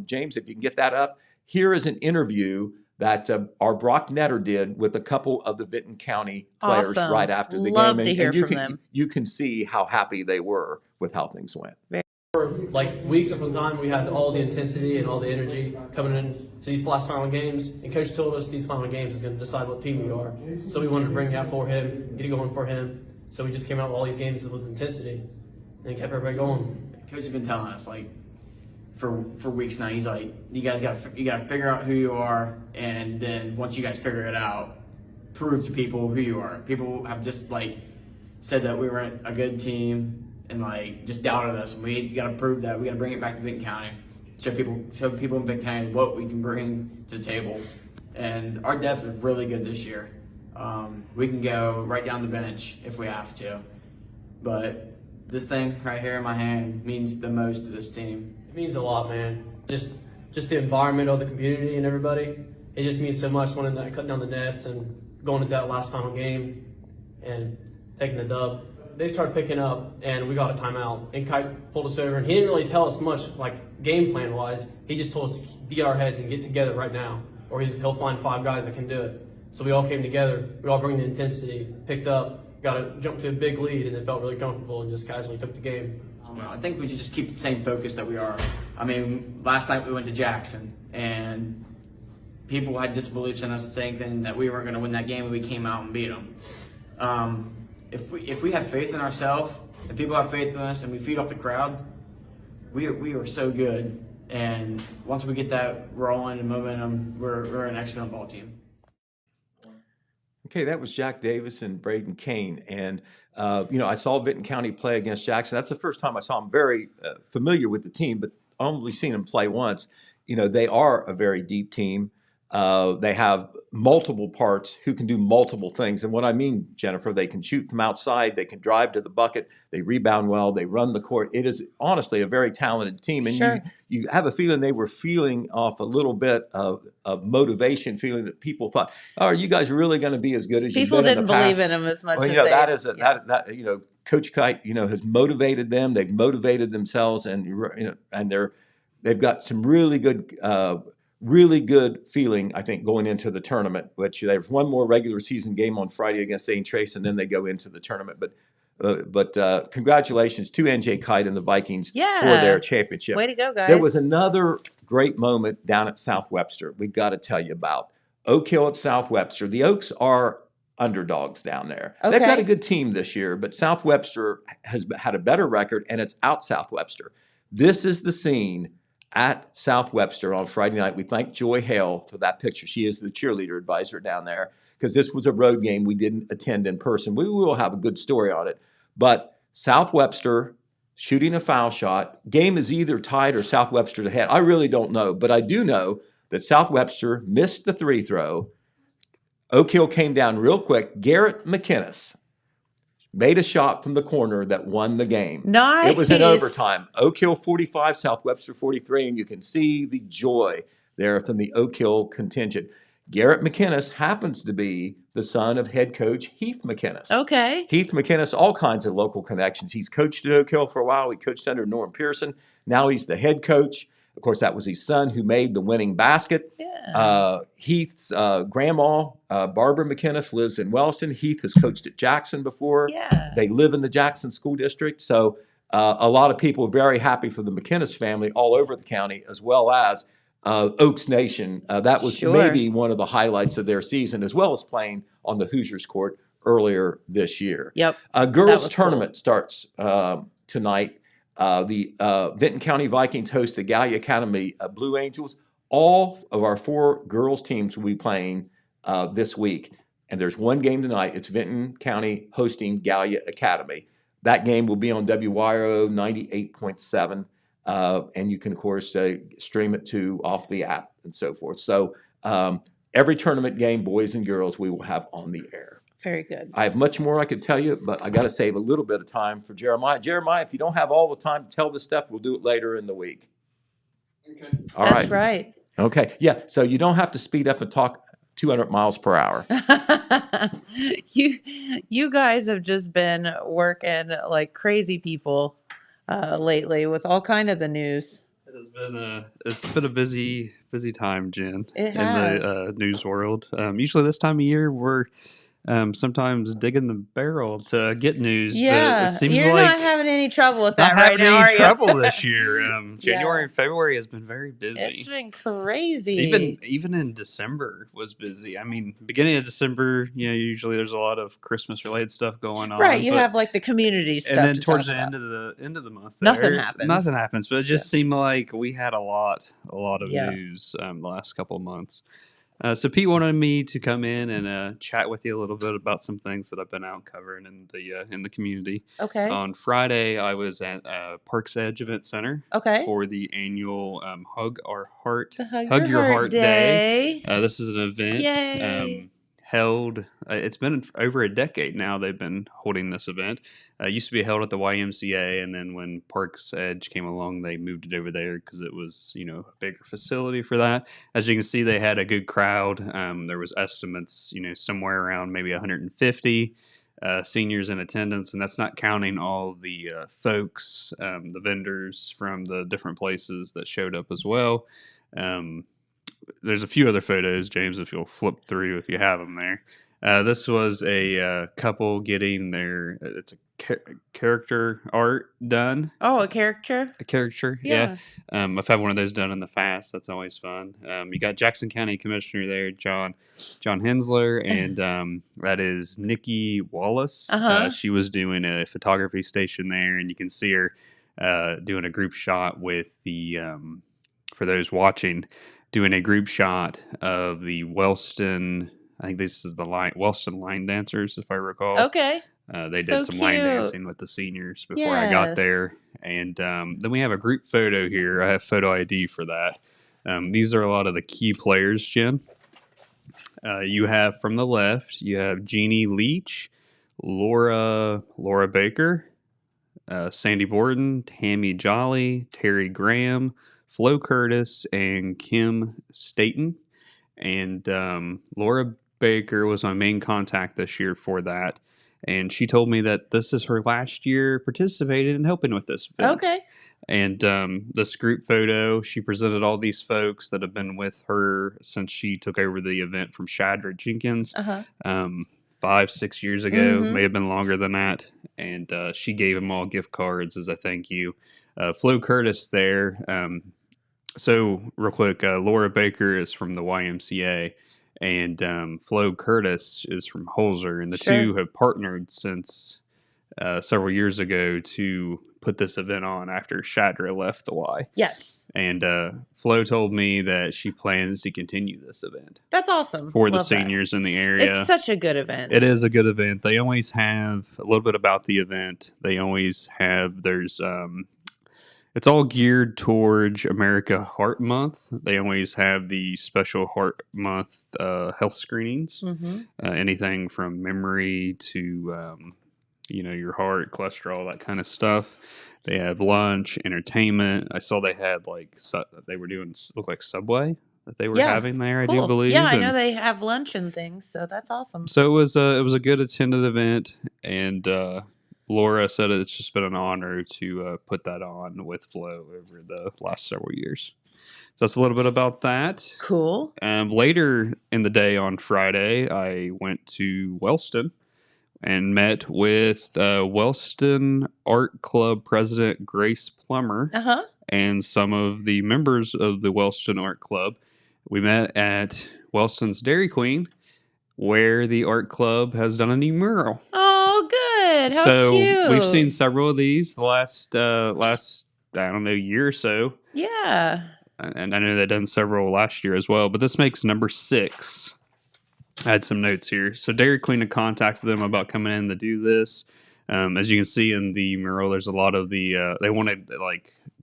S1: James, if you can get that up. Here is an interview that our Brock Netter did with a couple of the Vinton County players
S4: Awesome.
S1: right after the
S4: Love
S1: game.
S4: to hear
S1: you
S4: from
S1: can,
S4: them.
S1: You can see how happy they were with how things went.
S6: Like weeks upon time, we had all the intensity and all the energy coming in to these last final games, and Coach told us these final games is going to decide what team we are. So we wanted to bring that for him, get it going for him. So we just came out with all these games with intensity and kept everybody going.
S7: Coach has been telling us for weeks now. He's like, you guys got to figure out who you are, and then once you guys figure it out, prove to people who you are. People have just said that we weren't a good team and just doubted us, and we got to prove that. We got to bring it back to Vinton County, show people in Vinton County what we can bring to the table. And our depth is really good this year. We can go right down the bench if we have to, but this thing right here in my hand means the most to this team.
S6: It means a lot, man. Just the environment of the community and everybody. It just means so much when cutting down the nets and going into that last final game and taking the dub. They started picking up, and we got a timeout. And Kite pulled us over, and he didn't really tell us much, game plan wise. He just told us to get our heads and get together right now, or he'll find 5 guys that can do it. So we all came together. We all bring the intensity, picked up, got to jump to a big lead, and then felt really comfortable and just casually took the game.
S7: I think we should just keep the same focus that we are. I mean, last night we went to Jackson, and people had disbeliefs in us thinking that we weren't going to win that game, and we came out and beat them. If we have faith in ourselves, and people have faith in us, and we feed off the crowd, we are so good. And once we get that rolling and momentum, we're an excellent ball team.
S1: Okay, that was Jack Davis and Braden Kane. And, I saw Vinton County play against Jackson. That's the first time I saw him. Very familiar with the team, but only seen him play once. They are a very deep team. They have multiple parts who can do multiple things. And what I mean, Jennifer, they can shoot from outside, they can drive to the bucket, they rebound well, they run the court. It is honestly a very talented team. And
S4: Sure.
S1: you have a feeling they were feeling off a little bit of motivation, feeling that people thought, oh, are you guys really going to be as good as
S4: People
S1: you've been
S4: didn't
S1: in the past?
S4: believe in him as much
S1: Well,
S4: as
S1: that
S4: they.
S1: is that Coach Kite, has motivated them. They've motivated themselves, and they've got some really good feeling, I think, going into the tournament. Which they have one more regular season game on Friday against St. Trace, and then they go into the tournament. But congratulations to NJ Kite and the Vikings for their championship.
S4: Way to go, guys.
S1: There was another great moment down at South Webster we've got to tell you about. Oak Hill at South Webster. The Oaks are underdogs down there.
S4: Okay.
S1: They've got a good team this year, but South Webster has had a better record, and it's out South Webster. This is the scene at South Webster on Friday night. We thank Joy Hale for that picture. She is the cheerleader advisor down there, because this was a road game we didn't attend in person. We will have a good story on it. But South Webster shooting a foul shot. Game is either tied or South Webster's ahead. I really don't know, but I do know that South Webster missed the 3 throw. Oak Hill came down real quick. Garrett McInnes made a shot from the corner that won the game.
S4: Nice.
S1: It was in overtime. Oak Hill 45, South Webster 43, and you can see the joy there from the Oak Hill contingent. Garrett McInnes happens to be the son of head coach Heath McInnes.
S4: Okay.
S1: Heath McInnes, all kinds of local connections. He's coached at Oak Hill for a while. He coached under Norm Pearson. Now he's the head coach. Of course, that was his son who made the winning basket.
S4: Yeah.
S1: Heath's grandma, Barbara McInnes, lives in Wellston. Heath has coached at Jackson before.
S4: Yeah.
S1: They live in the Jackson School District. So a lot of people are very happy for the McInnes family all over the county, as well as Oaks Nation. That was maybe one of the highlights of their season, as well as playing on the Hoosiers court earlier this year.
S4: Yep.
S1: Girls tournament starts tonight. The Vinton County Vikings host the Gallia Academy Blue Angels. All of our 4 girls teams will be playing this week. And there's one game tonight. It's Vinton County hosting Gallia Academy. That game will be on WYRO 98.7. And you can, of course, stream it off the app and so forth. So every tournament game, boys and girls, we will have on the air.
S4: Very good.
S1: I have much more I could tell you, but I got to save a little bit of time for Jeremiah. Jeremiah, if you don't have all the time to tell this stuff, we'll do it later in the week.
S7: Okay.
S1: All right.
S4: That's right.
S1: Okay. Yeah. So you don't have to speed up and talk 200 miles per hour.
S4: You guys have just been working like crazy people lately with all kind of the news.
S8: It's been a busy time, Jen,
S4: It
S8: in
S4: has.
S8: the news world. Usually this time of year we're sometimes digging the barrel to get news, but
S4: Yeah,
S8: it seems
S4: you're
S8: like
S4: not having any trouble with
S8: not
S4: that right
S8: having
S4: now,
S8: any
S4: are you?
S8: trouble this year. January
S4: Yeah.
S8: and February has been very
S4: It's
S8: busy.
S4: been crazy.
S8: Even in December was busy. I mean, beginning of December, usually there's a lot of Christmas related stuff going on.
S4: Right, you
S8: but
S4: have like the community stuff.
S8: and then
S4: to
S8: towards
S4: talk
S8: the
S4: about.
S8: end of the month,
S4: Nothing
S8: there,
S4: happens.
S8: Nothing happens. But it just
S4: Yeah.
S8: seemed like we had a lot of
S4: Yeah.
S8: news the last couple of months. So Pete wanted me to come in and chat with you a little bit about some things that I've been out covering in the community.
S4: Okay.
S8: On Friday, I was at Parks Edge Event Center
S4: Okay.
S8: for the annual Hug
S4: The
S8: Hug Your Heart Day.
S4: Day.
S8: This is an event
S4: Yay.
S8: held. It's been over a decade now. They've been holding this event. It used to be held at the YMCA, and then when Parks Edge came along, they moved it over there because it was a bigger facility for that. As you can see, they had a good crowd. There was estimates, somewhere around maybe 150 seniors in attendance, and that's not counting all the folks, the vendors from the different places that showed up as well. There's a few other photos, James, if you'll flip through if you have them there. This was a couple getting it's a character art done.
S4: Oh, a caricature?
S8: A caricature, yeah. I've had one of those done in the past. That's always fun. You got Jackson County Commissioner there, John Hensler, and that is Nikki Wallace. She was doing a photography station there, and you can see her doing a group shot with for those watching, doing a group shot of the Wellston. I think this is the Wellston line dancers, if I recall.
S4: Okay.
S8: They
S4: So
S8: did some line
S4: cute.
S8: dancing with the seniors before I got
S4: Yes.
S8: there. And then we have a group photo here. I have photo ID for that. These are a lot of the key players, Jen. You have from the left, you have Jeannie Leach, Laura Baker, Sandy Borden, Tammy Jolly, Terry Graham, Flo Curtis, and Kim Staten. And Laura Baker was my main contact this year for that. And she told me that this is her last year participating and helping with this event.
S4: Okay.
S8: And this group photo, she presented all these folks that have been with her since she took over the event from Shadrack Jenkins 5-6 years ago, may have been longer than that. And she gave them all gift cards as a thank you. Flo Curtis there. So real quick, Laura Baker is from the YMCA, and Flo Curtis is from Holzer, and the two have partnered since several years ago to put this event on after Shadra left the Y.
S4: Yes.
S8: And Flo told me that she plans to continue this event.
S4: That's awesome.
S8: For
S4: Love
S8: the seniors in the area.
S4: It's such a good event.
S8: It is a good event. They always have a little bit about the event. They always have, it's all geared towards America Heart Month. They always have the special Heart Month health screenings. Anything from memory to, your heart, cholesterol, that kind of stuff. They have lunch, entertainment. I saw they had they were doing, look like Subway that they were having there,
S4: cool.
S8: I do believe.
S4: Yeah, I know they have lunch and things, so that's awesome.
S8: So it was a good attended event, and Laura said it's just been an honor to put that on with Flo over the last several years. So that's a little bit about that.
S4: Cool.
S8: Later in the day on Friday, I went to Wellston and met with Wellston Art Club President Grace Plummer and some of the members of the Wellston Art Club. We met at Wellston's Dairy Queen, where the art club has done a new mural.
S4: Oh, good. How cute.
S8: We've seen several of these the last year or so.
S4: Yeah.
S8: And I know they've done several last year as well, but this makes number 6. I had some notes here. So Dairy Queen had contacted them about coming in to do this. As you can see in the mural, there's a lot of they wanted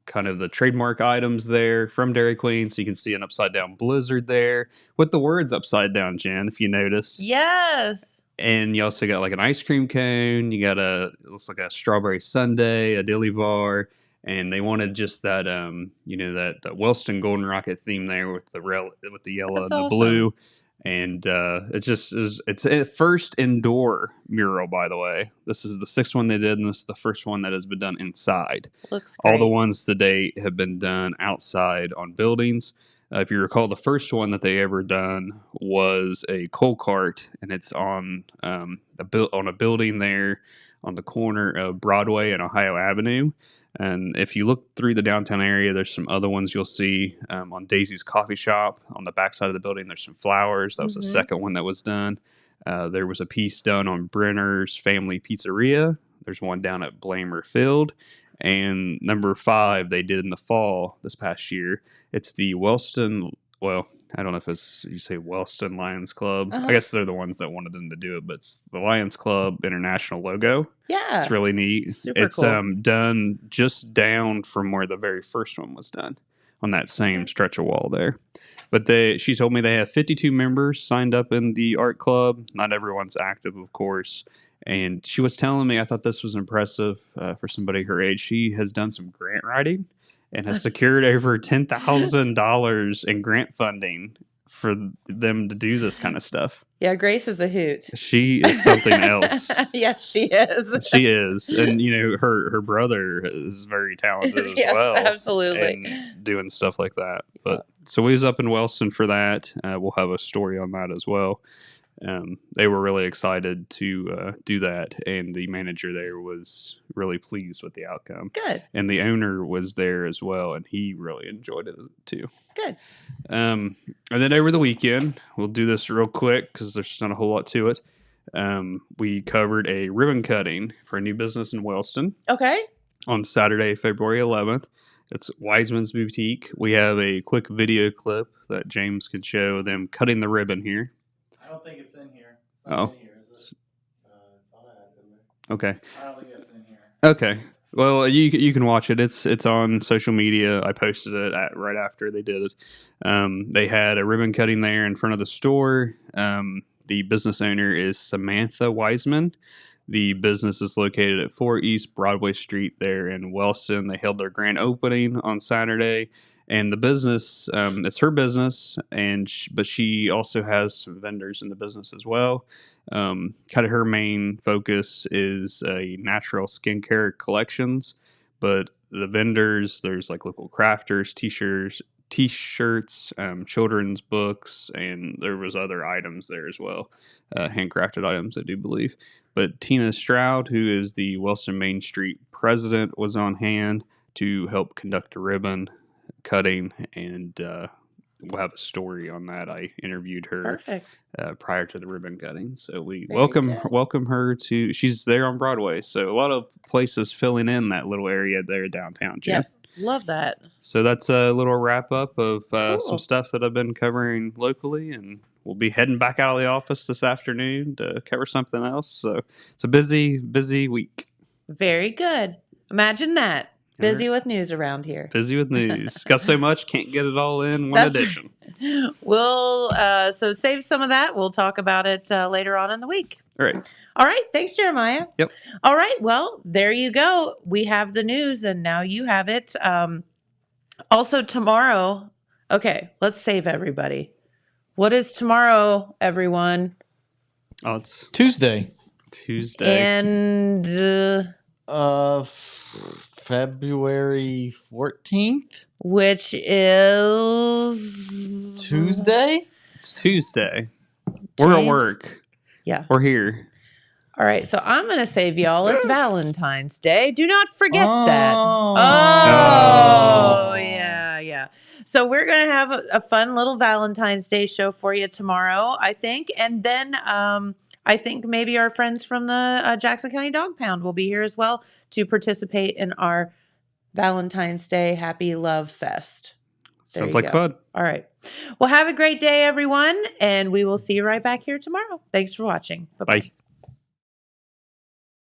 S8: kind of the trademark items there from Dairy Queen. So you can see an upside down blizzard there with the words upside down, Jen, if you notice.
S4: Yes.
S8: And you also got an ice cream cone. You got it looks like a strawberry sundae, a dilly bar. And they wanted just that, that Wellston Golden Rocket theme there with the yellow
S4: That's
S8: and the
S4: awesome.
S8: blue. And it's a first indoor mural, by the way. This is the 6th one they did, and this is the first one that has been done inside.
S4: Looks great.
S8: All the ones to date have been done outside on buildings. If you recall, the first one that they ever done was a coal cart, and it's on on a building there on the corner of Broadway and Ohio Avenue. And if you look through the downtown area, there's some other ones you'll see on Daisy's Coffee Shop on the backside of the building. There's some flowers. That was the second one that was done. There was a piece done on Brenner's Family Pizzeria. There's one down at Blamer Field. And number 5 they did in the fall this past year. It's the Wellston, well, I don't know if it's, you say Wellston Lions Club. I guess they're the ones that wanted them to do it, but it's the Lions Club International logo.
S4: Yeah.
S8: It's really neat.
S4: Super cool.
S8: Done just down from where the very first one was done on that same stretch of wall there. But she told me they have 52 members signed up in the art club. Not everyone's active, of course. And she was telling me, I thought this was impressive for somebody her age. She has done some grant writing and has secured over $10,000 in grant funding for them to do this kind of stuff.
S4: Yeah, Grace is a hoot.
S8: She is something else.
S4: Yes, she is.
S8: She is. And, her brother is very talented as
S4: yes,
S8: well.
S4: Absolutely.
S8: And doing stuff like that. But so we was up in Wellston for that. We'll have a story on that as well. They were really excited to do that, and the manager there was really pleased with the outcome.
S4: Good.
S8: And the owner was there as well, and he really enjoyed it too.
S4: Good.
S8: And then over the weekend, we'll do this real quick because there's not a whole lot to it. We covered a ribbon cutting for a new business in Wellston.
S4: Okay.
S8: On Saturday, February 11th. It's Wiseman's Boutique. We have a quick video clip that James can show them cutting the ribbon here.
S9: I don't think it's in here. It's not in here, is it? Thought I had it in there.
S8: Okay.
S9: I don't think it's in here.
S8: Okay. Well, you can watch it. It's on social media. I posted it right after they did it. They had a ribbon cutting there in front of the store. The business owner is Samantha Wiseman. The business is located at 4 East Broadway Street there in Wellston. They held their grand opening on Saturday. And the business, it's her business, but she also has some vendors in the business as well. Kind of her main focus is natural skincare collections, but the vendors, there's like local crafters, t-shirts, children's books, and there was other items there as well, handcrafted items, I do believe. But Tina Stroud, who is the Wellston Main Street president, was on hand to help conduct a ribbon cutting, and we'll have a story on that. I interviewed her prior to the ribbon cutting, so we welcome her to. She's there on Broadway, so a lot of places filling in that little area there downtown. Jim.
S4: Yeah, love that.
S8: So that's a little wrap up of some stuff that I've been covering locally, and we'll be heading back out of the office this afternoon to cover something else. So it's a busy week.
S4: Very good. Imagine that. Busy with news around here.
S8: Busy with news. Got so much, can't get it all in one edition.
S4: We'll so save some of that. We'll talk about it later on in the week.
S8: All right.
S4: All right. Thanks, Jeremiah.
S8: Yep.
S4: All right. Well, there you go. We have the news, and now you have it. Also, tomorrow. Okay, let's save everybody. What is tomorrow, everyone?
S8: Oh, it's
S9: Tuesday.
S4: And
S9: February 14th,
S4: which is
S9: Tuesday.
S8: It's Tuesday. We're at work.
S4: Yeah.
S8: We're here.
S4: All right. So I'm going to save y'all. It's Valentine's Day. Do not forget that.
S8: Oh,
S4: yeah. So we're going to have a fun little Valentine's Day show for you tomorrow, I think. And then I think maybe our friends from the Jackson County Dog Pound will be here as well to participate in our Valentine's Day Happy Love Fest.
S8: Sounds like fun.
S4: All right. Well, have a great day, everyone, and we will see you right back here tomorrow. Thanks for watching. Bye-bye.
S8: Bye.